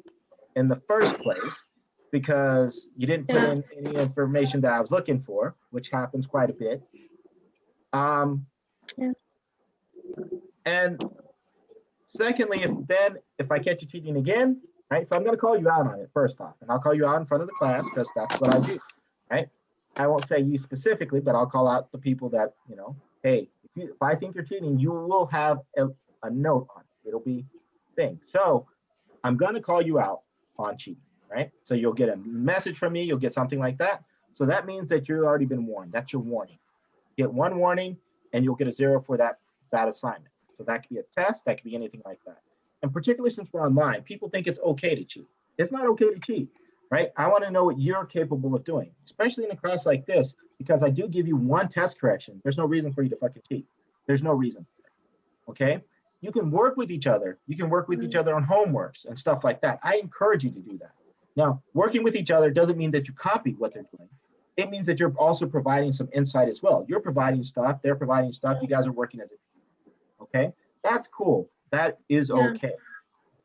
in the first place because you didn't put in any information that I was looking for, which happens quite a bit. And secondly, if I catch you cheating again, right? So I'm going to call you out on it first off, and I'll call you out in front of the class because that's what I do, right? I won't say you specifically, but I'll call out the people that, hey, if I think you're cheating, you will have a note on it. It'll be thing. So I'm going to call you out on cheating, right? So you'll get a message from me. You'll get something like that. So that means that you've already been warned. That's your warning. Get one warning, and you'll get a 0 for that assignment. So that could be a test. That could be anything like that. And particularly since we're online, people think it's okay to cheat. It's not okay to cheat, right? I want to know what you're capable of doing, especially in a class like this, because I do give you one test correction. There's no reason for you to fucking cheat. There's no reason. Okay? You can work with each other. You can work with each other on homeworks and stuff like that. I encourage you to do that. Now, working with each other doesn't mean that you copy what they're doing. It means that you're also providing some insight as well. You're providing stuff. They're providing stuff. You guys are working as a team. Okay? That's cool. That is okay.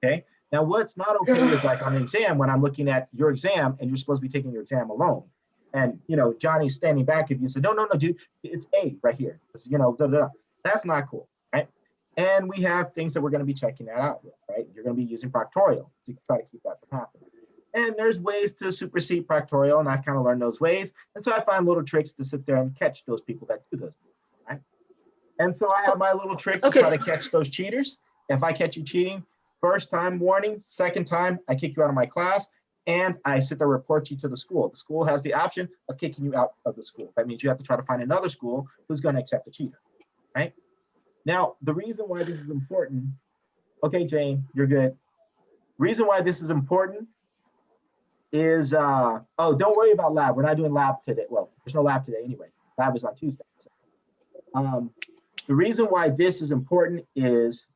Okay? Now, what's not okay is like on an exam when I'm looking at your exam and you're supposed to be taking your exam alone. And, Johnny's standing back at you and said, no, dude, it's A right here. It's, That's not cool, right? And we have things that we're going to be checking that out with, right? You're going to be using proctorial to try to keep that from happening. And there's ways to supersede proctorial, and I've kind of learned those ways. And so I find little tricks to sit there and catch those people that do those things, right? And so I have my little trick to try to catch those cheaters. If I catch you cheating, first time warning, second time I kick you out of my class, and I sit there and report you to the school. The school has the option of kicking you out of the school. That means you have to try to find another school who's going to accept the cheater, right? Now, the reason why this is important, okay, Jane, you're good. Reason why this is important is, don't worry about lab. We're not doing lab today. Well, there's no lab today anyway. Lab is on Tuesday. So. The reason why this is important is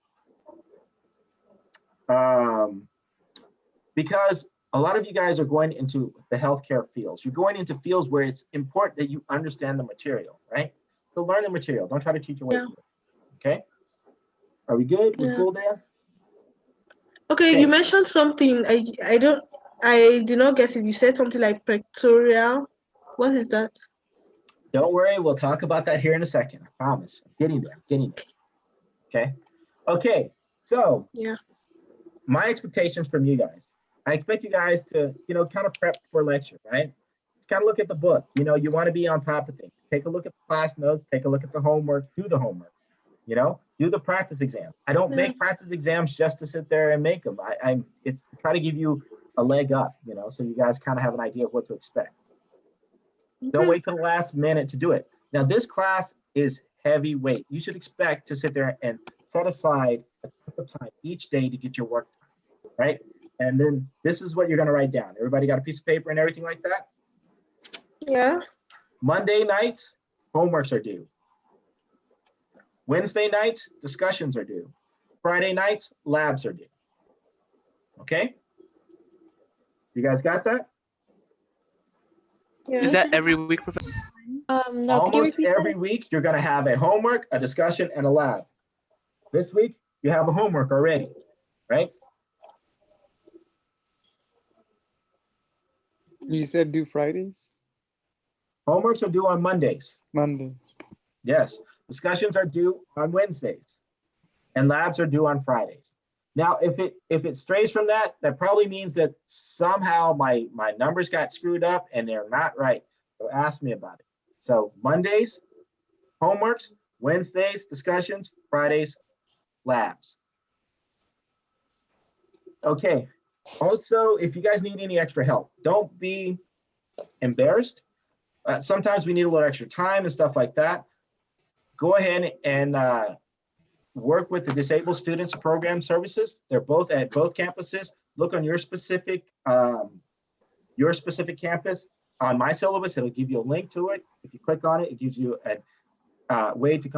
because a lot of you guys are going into the healthcare fields. You're going into fields where it's important that you understand the material, right? So learn the material. Don't try to teach your way through it. Okay? Are we good? We're cool there? Okay, you mentioned something. I did not get it. You said something like pictorial. What is that? Don't worry, we'll talk about that here in a second. I promise. I'm getting there. Okay. Okay. So my expectations from you guys. I expect you guys to, kind of prep for lecture, right? Just kind of look at the book. You want to be on top of things. Take a look at the class notes. Take a look at the homework. Do the homework. Do the practice exams. I don't make practice exams just to sit there and make them. It's to try to give you a leg up, so you guys kind of have an idea of what to expect. Don't wait till the last minute to do it. Now, this class is heavyweight. You should expect to sit there and set aside a chunk of time each day to get your work done, right? And then this is what you're going to write down. Everybody got a piece of paper and everything like that? Yeah. Monday nights, homeworks are due. Wednesday nights, discussions are due. Friday nights, labs are due. Okay? You guys got that? Yeah. Is that every week, Professor? No, can you Almost repeat every that? week, you're gonna have a homework, a discussion, and a lab. This week, you have a homework already, right? You said do Fridays? Homeworks are due on Mondays. Monday. Yes, discussions are due on Wednesdays, and labs are due on Fridays. Now, if it strays from that, that probably means that somehow my numbers got screwed up and they're not right. So ask me about it. So Mondays, homeworks, Wednesdays, discussions, Fridays, labs. Okay. Also, if you guys need any extra help, don't be embarrassed. Sometimes we need a little extra time and stuff like that. Go ahead and work with the Disabled Students Program Services. They're both at both campuses. Look on your specific campus. On my syllabus, it'll give you a link to it. If you click on it, it gives you a way to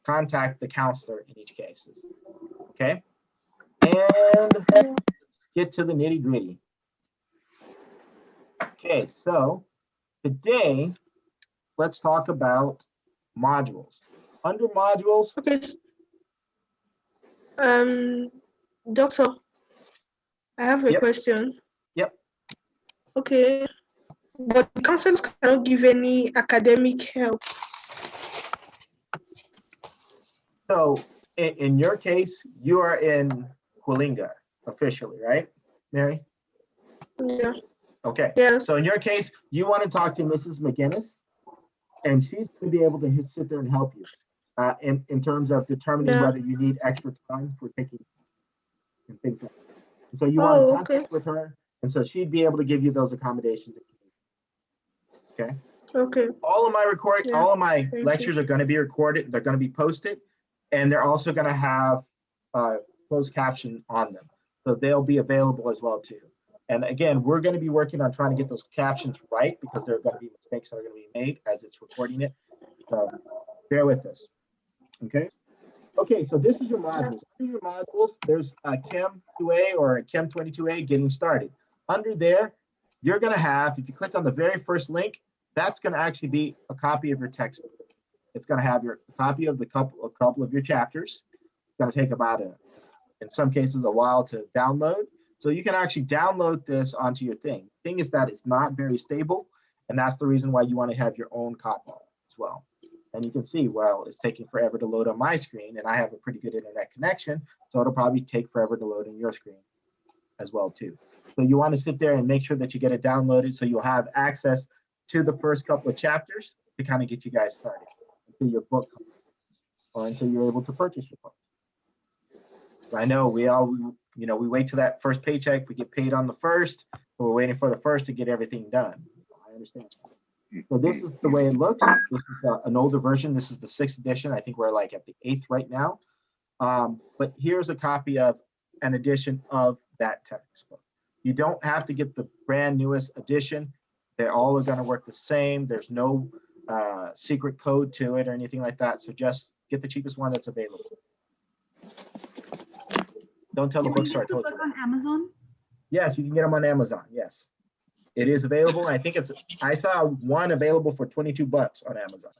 contact the counselor in each case. Okay, and get to the nitty gritty. Okay, so today, let's talk about modules. Under modules. Okay. Doctor, I have a question. Yep. Okay, but the counselors cannot give any academic help. So in your case, you are in Coalinga officially, right, Mary? Yeah. Okay. Yes. So in your case, you want to talk to Mrs. McGinnis, and she's going to be able to sit there and help you in terms of determining whether you need extra time for taking and things like that. And so you want to contact with her, and so she'd be able to give you those accommodations. Okay. Okay. All of my lectures are going to be recorded. They're going to be posted, and they're also going to have closed caption on them. So they'll be available as well too. And again, we're going to be working on trying to get those captions right because there are going to be mistakes that are going to be made as it's recording it. So bear with us. Okay. Okay, so this is your modules. Under your modules, there's a Chem2A or a Chem22A getting started. Under there, you're going to have, if you click on the very first link, that's going to actually be a copy of your textbook. It's going to have your copy of a couple of your chapters. It's going to take about in some cases a while to download. So you can actually download this onto your thing. The thing is that it's not very stable, and that's the reason why you want to have your own copy as well. And you can see, well, it's taking forever to load on my screen, and I have a pretty good internet connection, so it'll probably take forever to load on your screen as well too. So you want to sit there and make sure that you get it downloaded so you'll have access to the first couple of chapters to kind of get you guys started until your book comes or until you're able to purchase your book. I know we wait till that first paycheck, we get paid on the first, but we're waiting for the first to get everything done. I understand. So this is the way it looks. This is an older version. This is the 6th edition. I think we're like at the 8th right now. But here's a copy of an edition of that textbook. You don't have to get the brand newest edition. They all are going to work the same. There's no secret code to it or anything like that. So just get the cheapest one that's available. Don't tell the bookstore I told you. On Amazon? Yes, you can get them on Amazon. Yes, it is available. I think I saw one available for $22 on Amazon.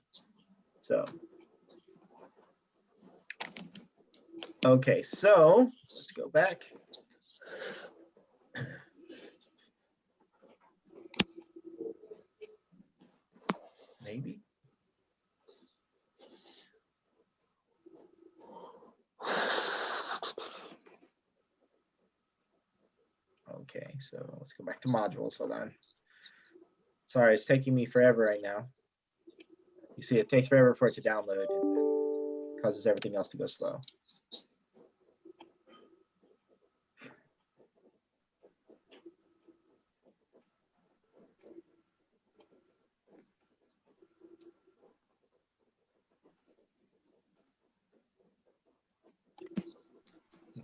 So, okay, so let's go back. Maybe. Okay, so let's go back to modules. Hold on. Sorry, it's taking me forever right now. You see, it takes forever for it to download and causes everything else to go slow.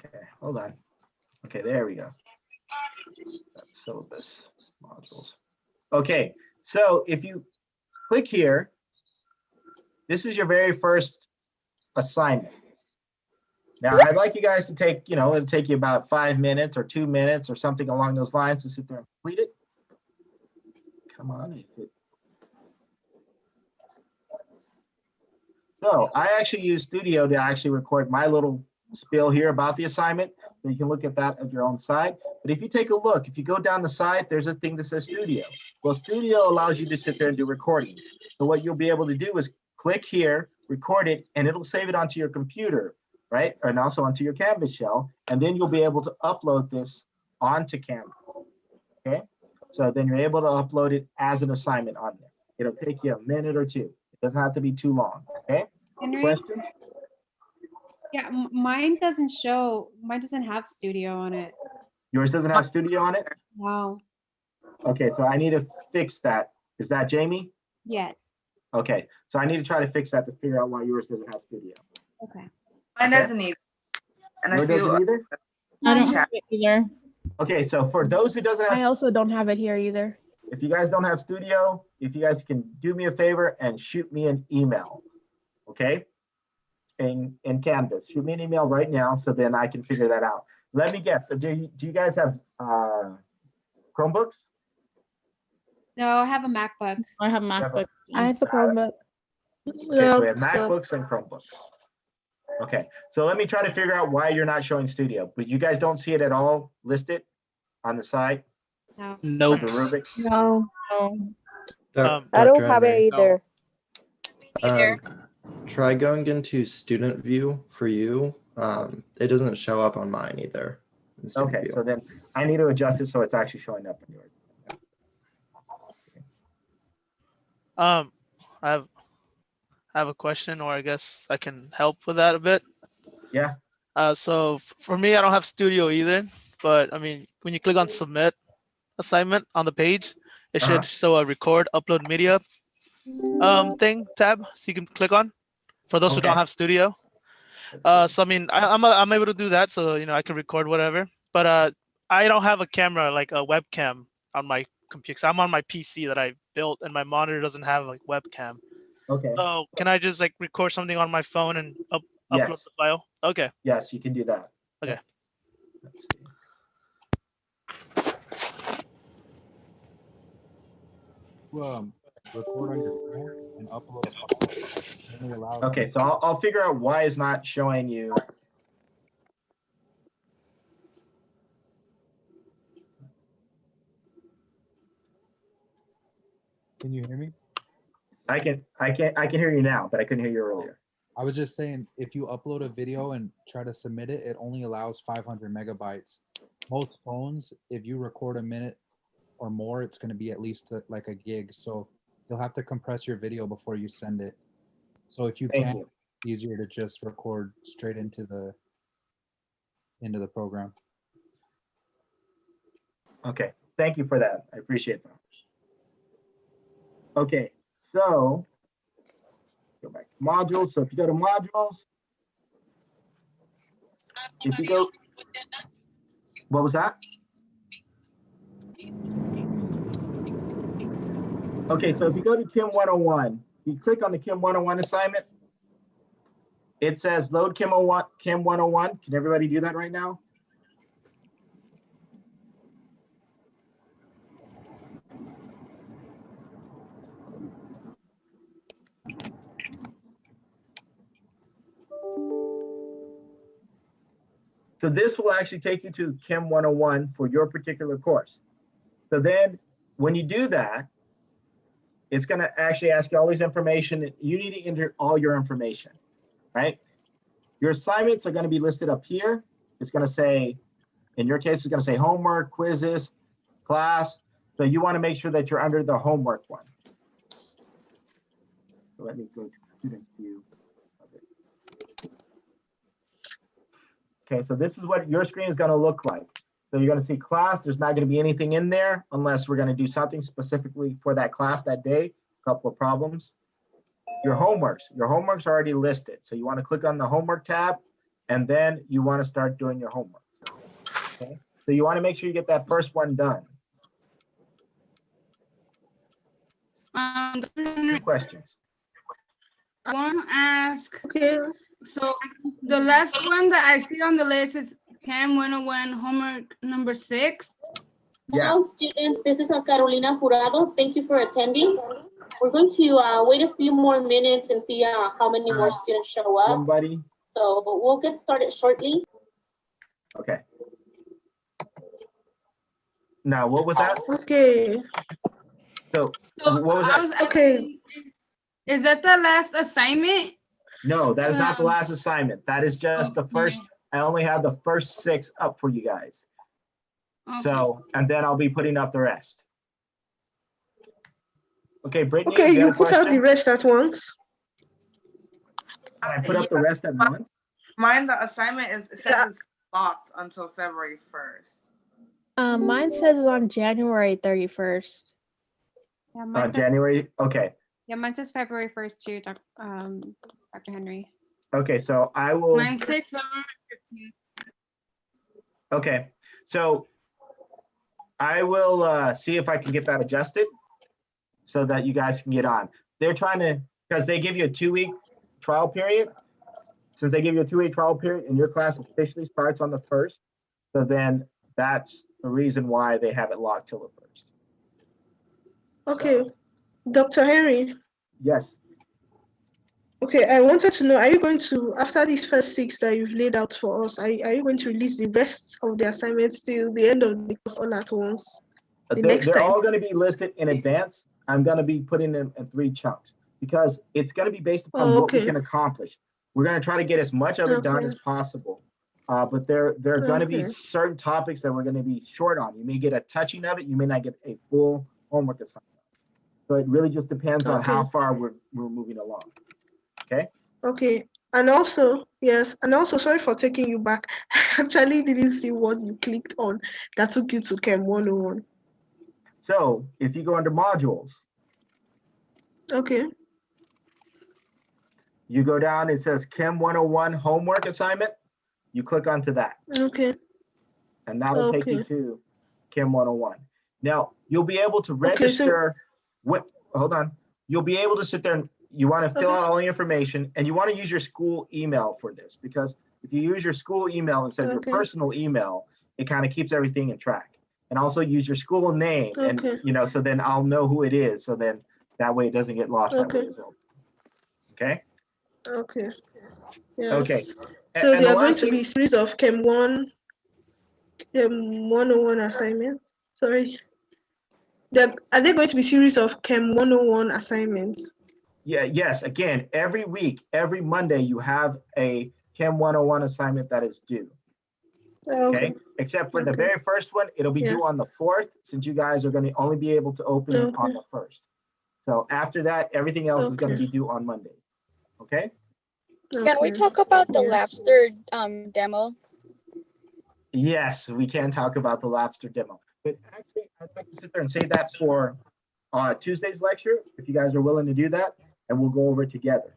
Okay, hold on. Okay, there we go. Syllabus modules. Okay, so if you click here, this is your very first assignment. Now, I'd like you guys to take, it'll take you about 5 minutes or 2 minutes or something along those lines to sit there and complete it. Come on. So I actually use Studio to actually record my little spiel here about the assignment. So you can look at that at your own side. But if you take a look, if you go down the side, there's a thing that says Studio. Well, Studio allows you to sit there and do recordings. So what you'll be able to do is click here, record it, and it'll save it onto your computer, right? And also onto your Canvas shell. And then you'll be able to upload this onto Canvas, okay? So then you're able to upload it as an assignment on there. It'll take you a minute or two. It doesn't have to be too long, okay? Henry? Questions? Yeah, mine doesn't show. Mine doesn't have Studio on it. Yours doesn't have Studio on it? Wow. Okay, so I need to fix that. Is that Jamie? Yes. Okay, so I need to try to fix that to figure out why yours doesn't have Studio. Okay. Mine Okay. doesn't either. And Yours doesn't either? I don't have it either. Okay, so for those who doesn't have, I also don't have it here either. if you guys don't have Studio, if you guys can do me a favor and shoot me an email, okay? In Canvas, shoot me an email right now so then I can figure that out. Let me guess. So do you guys have Chromebooks? No, I have a MacBook. I have MacBook. I have a Chromebook. Okay, so we have MacBooks and Chromebooks. Okay, so let me try to figure out why you're not showing Studio. But you guys don't see it at all listed on the side? No. Nope. The rubric? No. I don't have it either. Try going into student view for you. It doesn't show up on mine either. in student Okay, view. so then I need to adjust it so it's actually showing up in yours. I have a question, or I guess I can help with that a bit. Yeah. So for me, I don't have Studio either, but I mean, when you click on Submit Assignment on the page, it should show a Record Upload Media thing tab, so you can click on. For those who don't Okay. have Studio, so I mean, I'm able to do that, so I can record whatever. But I don't have a camera like a webcam on my computer. 'Cause I'm on my PC that I built, and my monitor doesn't have like webcam. Okay. So can I just like record something on my phone and upload Yes. the file? Okay. Yes, you can do that. Okay. Let's see. Record on your phone and upload a file. Only allows- Okay, so I'll figure out why it's not showing you. Can you hear me? I can hear you now, but I couldn't hear you earlier. I was just saying, if you upload a video and try to submit it, it only allows 500 megabytes. Most phones, if you record a minute or more, it's going to be at least like a gig. So you'll have to compress your video before you send it. So if you Thank can, you. it's easier to just record straight into the program. Okay, thank you for that. I appreciate that. Okay, so go back to modules. So if you go to modules, if you go, what was that? Okay, so if you go to Chem 101, you click on the Chem 101 assignment. It says load Chem 101. Can everybody do that right now? So this will actually take you to Chem 101 for your particular course. So then when you do that, it's going to actually ask you all these information. You need to enter all your information, right? Your assignments are going to be listed up here. It's going to say, in your case, it's going to say homework, quizzes, class. So you want to make sure that you're under the homework one. So let me go to student view. Okay, so this is what your screen is going to look like. So you're going to see class. There's not going to be anything in there unless we're going to do something specifically for that class that day. A couple of problems. Your homeworks are already listed. So you want to click on the homework tab, and then you want to start doing your homework. Okay, so you want to make sure you get that first one done. Two questions. I want to ask. Okay, So the last one that I see on the list is Chem 101 homework number 6. Hello, students. This is Carolina Jurado. Thank you for attending. We're going to wait a few more minutes and see how many more students show up. Somebody. So we'll get started shortly. Okay. Now, what was that? Okay. So what was that? Okay. Is that the last assignment? No, that is not the last assignment. That is just the first. I only have the first 6 up for you guys. Okay. So, and then I'll be putting up the rest. Okay, Brittany. Okay, you have a put out the question? rest at once. Can I put up the rest at once? Mine, the assignment is, it says it's locked until February 1st. Mine says it's on January 31st. Yeah, mine says, January. Okay. yeah, mine says February 1st too, Dr. Henry. Okay, so I will. Mine says February 15th. Okay, so I will see if I can get that adjusted so that you guys can get on. They're trying to, because they give you a 2-week trial period. Since they give you a 2-week trial period and your class officially starts on the 1st, so then that's the reason why they have it locked till the 1st. Okay. Dr. Henry. Yes. Okay, I wanted to know, are you going to, after these first 6 that you've laid out for us, are you going to release the rest of the assignments till the end of the course all at once? They're all going to be listed in advance. I'm going to be putting them in 3 chunks because it's going to be based upon what we can accomplish. We're going to try to get as much of it done as possible. But there are going to be certain topics that we're going to be short on. You may get a touching of it. You may not get a full homework assignment. So it really just depends on how far we're moving along. Okay. Okay. And also, yes, and also sorry for taking you back. I actually didn't see what you clicked on that took you to Chem 101. So if you go under modules. Okay. You go down, it says Chem 101 homework assignment. You click onto that. Okay. And that'll take you to Chem 101. Now you'll be able to register. Hold on. You'll be able to sit there and you want to fill out all the information and you want to use your school email for this because if you use your school email instead of your personal email, it kind of keeps everything in track. And also use your school name and so then I'll know who it is. So then that way it doesn't get lost that way as well. Okay. Okay. Yes. Okay. So there are going to be a series of Chem 101 assignments. Sorry. Are there going to be series of Chem 101 assignments? Yeah, yes. Again, every week, every Monday, you have a Chem 101 assignment that is due. Okay. Except for the very first one, it'll be due on the 4th, since you guys are going to only be able to open it on the 1st. So after that, everything else is going to be due on Monday. Okay. Can we talk about the Labster demo? Yes, we can talk about the Labster demo. But actually, I'd like to sit there and say that for Tuesday's lecture, if you guys are willing to do that, and we'll go over it together.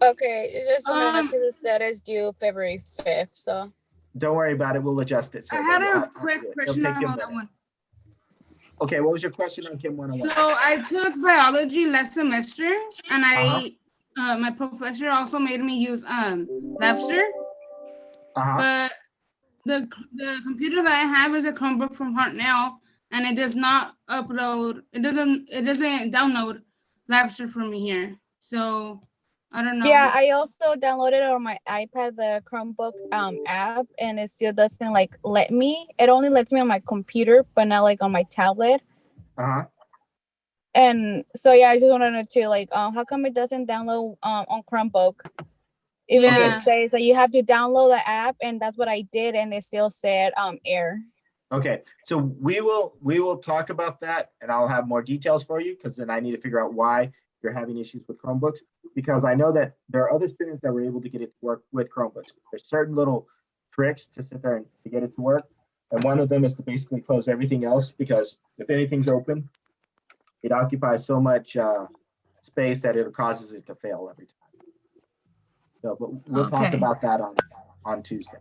Okay, it's just because it said it's due February 5th, so. Don't worry about it, we'll adjust it. So I had a quick question on that one. Okay, what was your question on Chem 101? So I took biology last semester, and my professor also made me use Labster. But the computer that I have is a Chromebook from Hartnell, and it does not upload. It doesn't download Labster for me here. So I don't know. Yeah, I also downloaded on my iPad the Chromebook app, and it still doesn't let me. It only lets me on my computer, but not on my tablet. And so yeah, I just wanted to know how come it doesn't download on Chromebook? Even if it says that you have to download the app, and that's what I did, and it still said error. Okay, so we will talk about that, and I'll have more details for you because then I need to figure out why you're having issues with Chromebooks, because I know that there are other students that were able to get it to work with Chromebooks. There's certain little tricks to sit there and to get it to work, and one of them is to basically close everything else, because if anything's open, it occupies so much space that it causes it to fail every time. So, but we'll talk about that on Tuesday.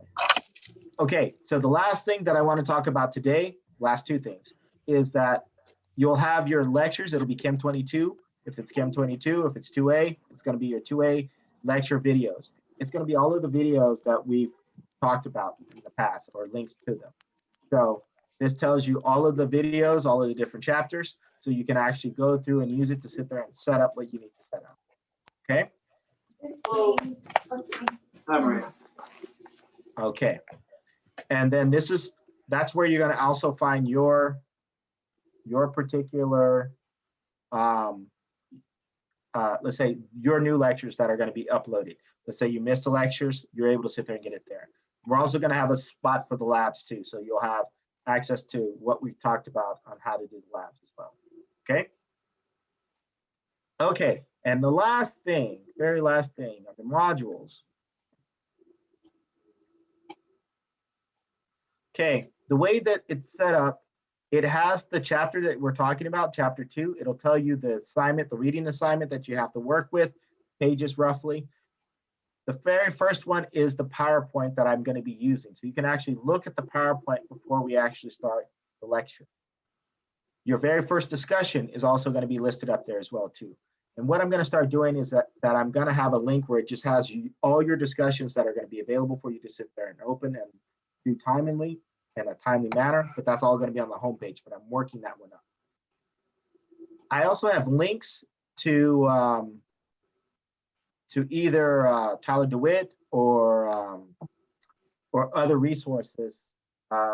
Okay, so the last thing that I want to talk about today, last 2 things, is that you'll have your lectures. It'll be Chem 22. If it's Chem 22, if it's 2A, it's going to be your 2A lecture videos. it's going to be all of the videos that we've talked about in the past or links to them. So this tells you all of the videos, all of the different chapters, so you can actually go through and use it to sit there and set up what you need to set up. Okay? Okay. And then that's where you're going to also find your particular, let's say your new lectures that are going to be uploaded. Let's say you missed the lectures, you're able to sit there and get it there. We're also going to have a spot for the labs too. So you'll have access to what we talked about on how to do the labs as well. Okay. Okay. And the last thing, very last thing are the modules. Okay. The way that it's set up, it has the chapter that we're talking about, chapter 2. It'll tell you the assignment, the reading assignment that you have to work with, pages roughly. The very first one is the PowerPoint that I'm going to be using. So you can actually look at the PowerPoint before we actually start the lecture. Your very first discussion is also going to be listed up there as well too. And what I'm going to start doing is that I'm going to have a link where it just has all your discussions that are going to be available for you to sit there and open and do timely in a timely manner, but that's all going to be on the homepage, but I'm working that one up. I also have links to either Tyler DeWitt or other resources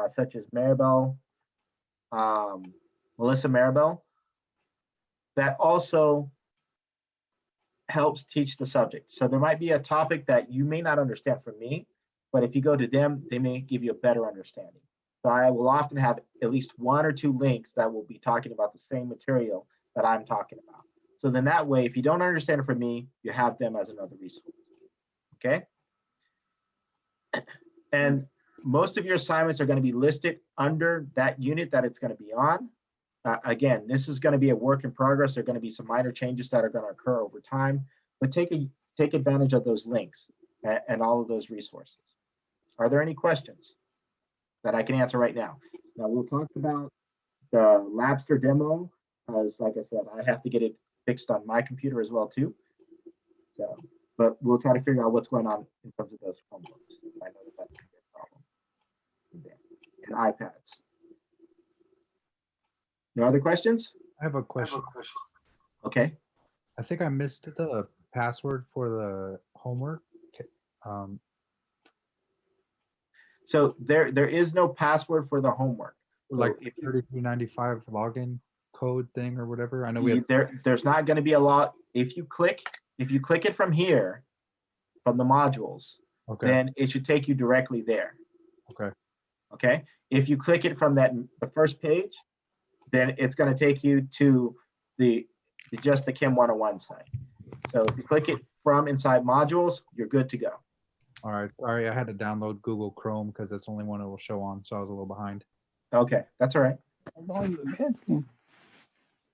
such as Maribel, Melissa Maribel, that also helps teach the subject. So there might be a topic that you may not understand from me, but if you go to them, they may give you a better understanding. So I will often have at least 1 or 2 links that will be talking about the same material that I'm talking about. So then that way, if you don't understand it from me, you have them as another resource. Okay. And most of your assignments are going to be listed under that unit that it's going to be on. Again, this is going to be a work in progress. There are going to be some minor changes that are going to occur over time, but take advantage of those links and all of those resources. Are there any questions that I can answer right now? Now we'll talk about the Labster demo, because like I said, I have to get it fixed on my computer as well too. So, but we'll try to figure out what's going on in terms of those Chromebooks. I know that that's a problem. And iPads. No other questions? I have a question. Okay. I think I missed the password for the homework. So there is no password for the homework. Like so 3395 login code thing or whatever. I know we have there's not going to be a lot. If you click it from here, from the modules, okay, then it should take you directly there. Okay. Okay. If you click it from the first page, then it's going to take you to just the Chem 101 site. So if you click it from inside modules, you're good to go. All right. Sorry, I had to download Google Chrome because that's the only one it will show on, so I was a little behind. Okay, that's all right.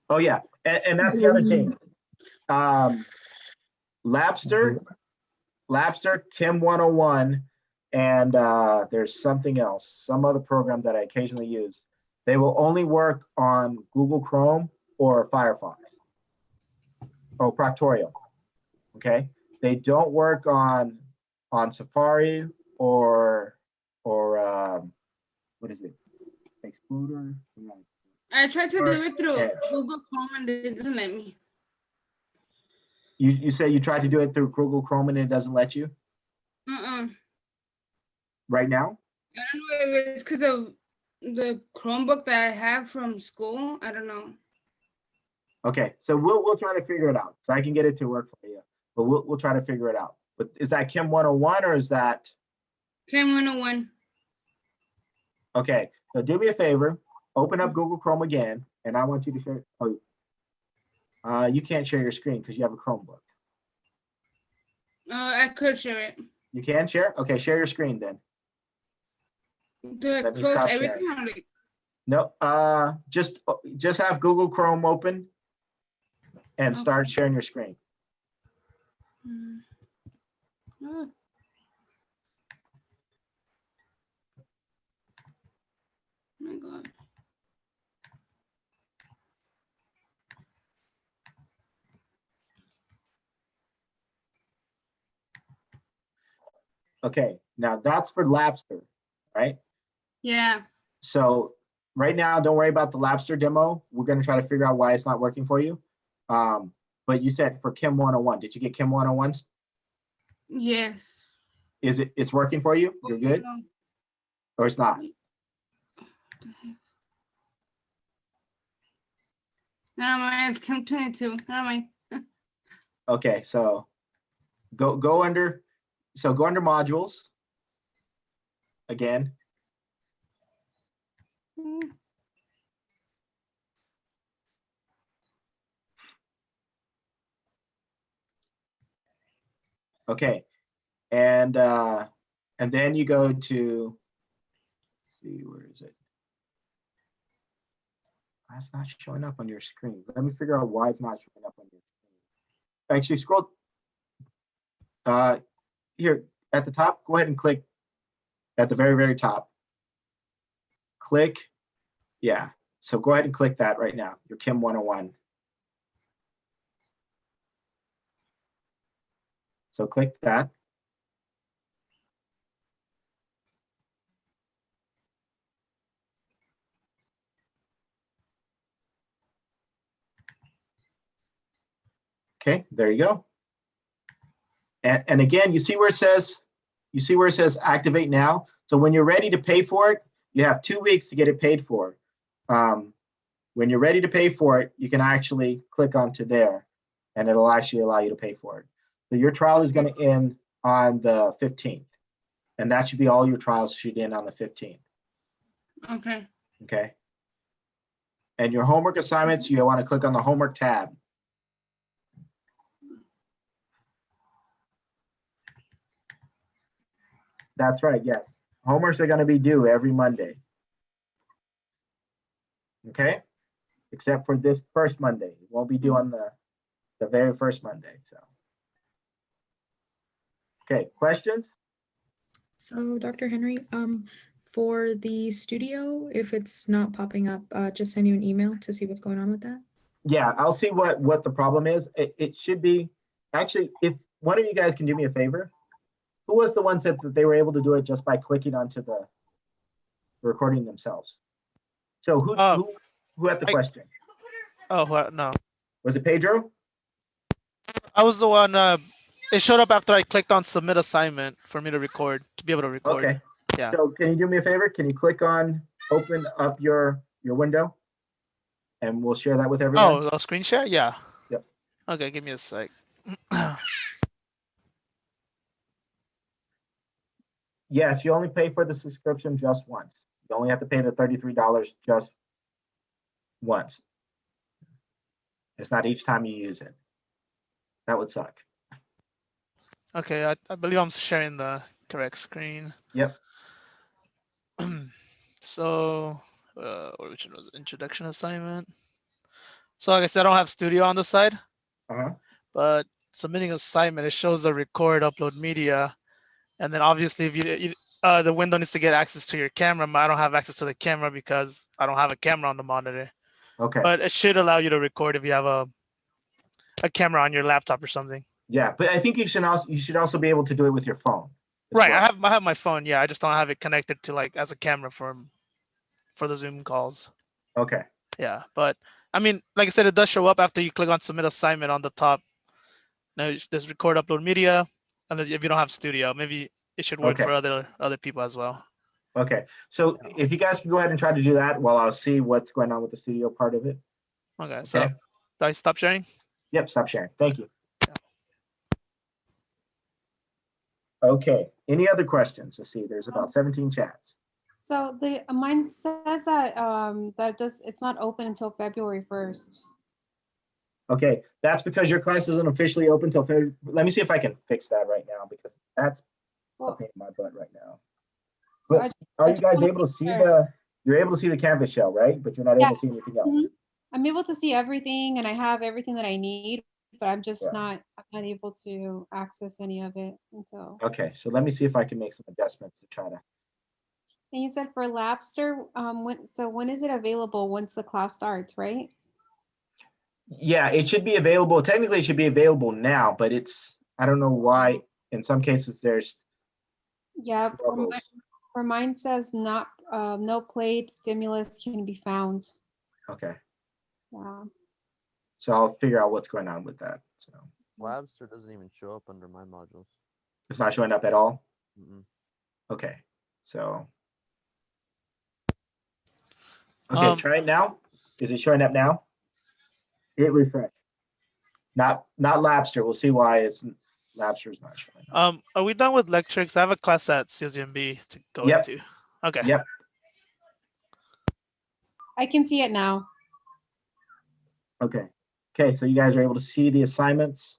Oh yeah, and that's the other thing. Labster, Chem 101, and there's something else, some other program that I occasionally use. They will only work on Google Chrome or Firefox or Proctorio. Okay, they don't work on Safari or what is it? Explorer. I tried to do it through Google Chrome and it doesn't let me. You say you tried to do it through Google Chrome and it doesn't let you? Right now? I don't know if it's because of the Chromebook that I have from school. I don't know. Okay, so we'll try to figure it out. So I can get it to work for you, but we'll try to figure it out. But is that Chem 101 or is that Chem 101? Okay, so do me a favor, open up Google Chrome again, and I want you to share. Oh, you can't share your screen because you have a Chromebook. I could share it. You can share? Okay, share your screen then. Do I close everything or like? No, just have Google Chrome open and start sharing your screen. Oh. My God. Okay, now that's for Lapster, right? Yeah. So right now, don't worry about the Lapster demo. We're going to try to figure out why it's not working for you. But you said for Chem 101, did you get Chem 101s? Yes. It's working for you? You're good? Or it's not? Never mind, it's Chem2A. Never mind. Okay, so go under modules again. Okay, and then you go to, let's see, where is it? It's not showing up on your screen. Let me figure out why it's not showing up on your screen. Actually, scroll here at the top. Go ahead and click at the very, very top. Click, yeah. So go ahead and click that right now. Your Chem 101. So click that. Okay, there you go. And again, you see where it says activate now. So when you're ready to pay for it, you have 2 weeks to get it paid for. When you're ready to pay for it, you can actually click onto there and it'll actually allow you to pay for it. So your trial is going to end on the 15th. And that should be all your trials should end on the 15th. Okay. Okay. And your homework assignments, you want to click on the homework tab. That's right, yes. Homeworks are going to be due every Monday. Okay? Except for this first Monday. It won't be due on the very first Monday. So. Okay, questions? So Dr. Henry, for the studio, if it's not popping up, just send you an email to see what's going on with that. Yeah, I'll see what the problem is. It should be, actually, if one of you guys can do me a favor, who was the one said that they were able to do it just by clicking onto the recording themselves? So who had the question? Oh, no. Was it Pedro? I was the one, it showed up after I clicked on submit assignment for me to record, to be able to record. Okay. Yeah. So can you do me a favor? Can you click on open up your window? And we'll share that with everyone. Oh, a screen share? Yeah. Yep. Okay, give me a sec. Yes, you only pay for the subscription just once. You only have to pay the $33 just once. It's not each time you use it. That would suck. Okay, I believe I'm sharing the correct screen. Yep. So, which was introduction assignment. So like I said, I don't have studio on the side. But submitting assignment, it shows the record, upload media. And then obviously if you the window needs to get access to your camera, but I don't have access to the camera because I don't have a camera on the monitor. Okay. But it should allow you to record if you have a camera on your laptop or something. Yeah, but I think you should also be able to do it with your phone. Right, well. I have my phone. Yeah, I just don't have it connected to like as a camera for the Zoom calls. Okay. Yeah, but I mean, like I said, it does show up after you click on submit assignment on the top. Now there's record, upload media, and if you don't have studio, maybe it should work for other people as well. Okay, so if you guys can go ahead and try to do that while I'll see what's going on with the studio part of it. Okay. So do I stop sharing? Yep, stop sharing. Thank you. Okay, any other questions? Let's see, there's about 17 chats. So the mine says that it's not open until February 1st. Okay, that's because your class isn't officially open until February. Let me see if I can fix that right now because that's a pain in my butt right now. But are you guys able to see you're able to see the Canvas shell, right? But you're not able to see anything else. I'm able to see everything and I have everything that I need, but I'm just not able to access any of it until. Okay, so let me see if I can make some adjustments to try to. And you said for Lapster, when is it available once the class starts, right? Yeah, it should be available. Technically, it should be available now, but I don't know why. In some cases, there's Yeah, troubles. for mine says not, no plate stimulus can be found. Okay, Yeah. so I'll figure out what's going on with that. So Labster doesn't even show up under my modules. it's not showing up at all. Mm-mm. Okay, so okay, try it now. Is it showing up now? Hit refresh. Not Labster. We'll see why it's Labster's not showing up. Are we done with lecture? Because I have a class at CSUMB to go into. Okay. Yep. I can see it now. Okay. Okay, so you guys are able to see the assignments.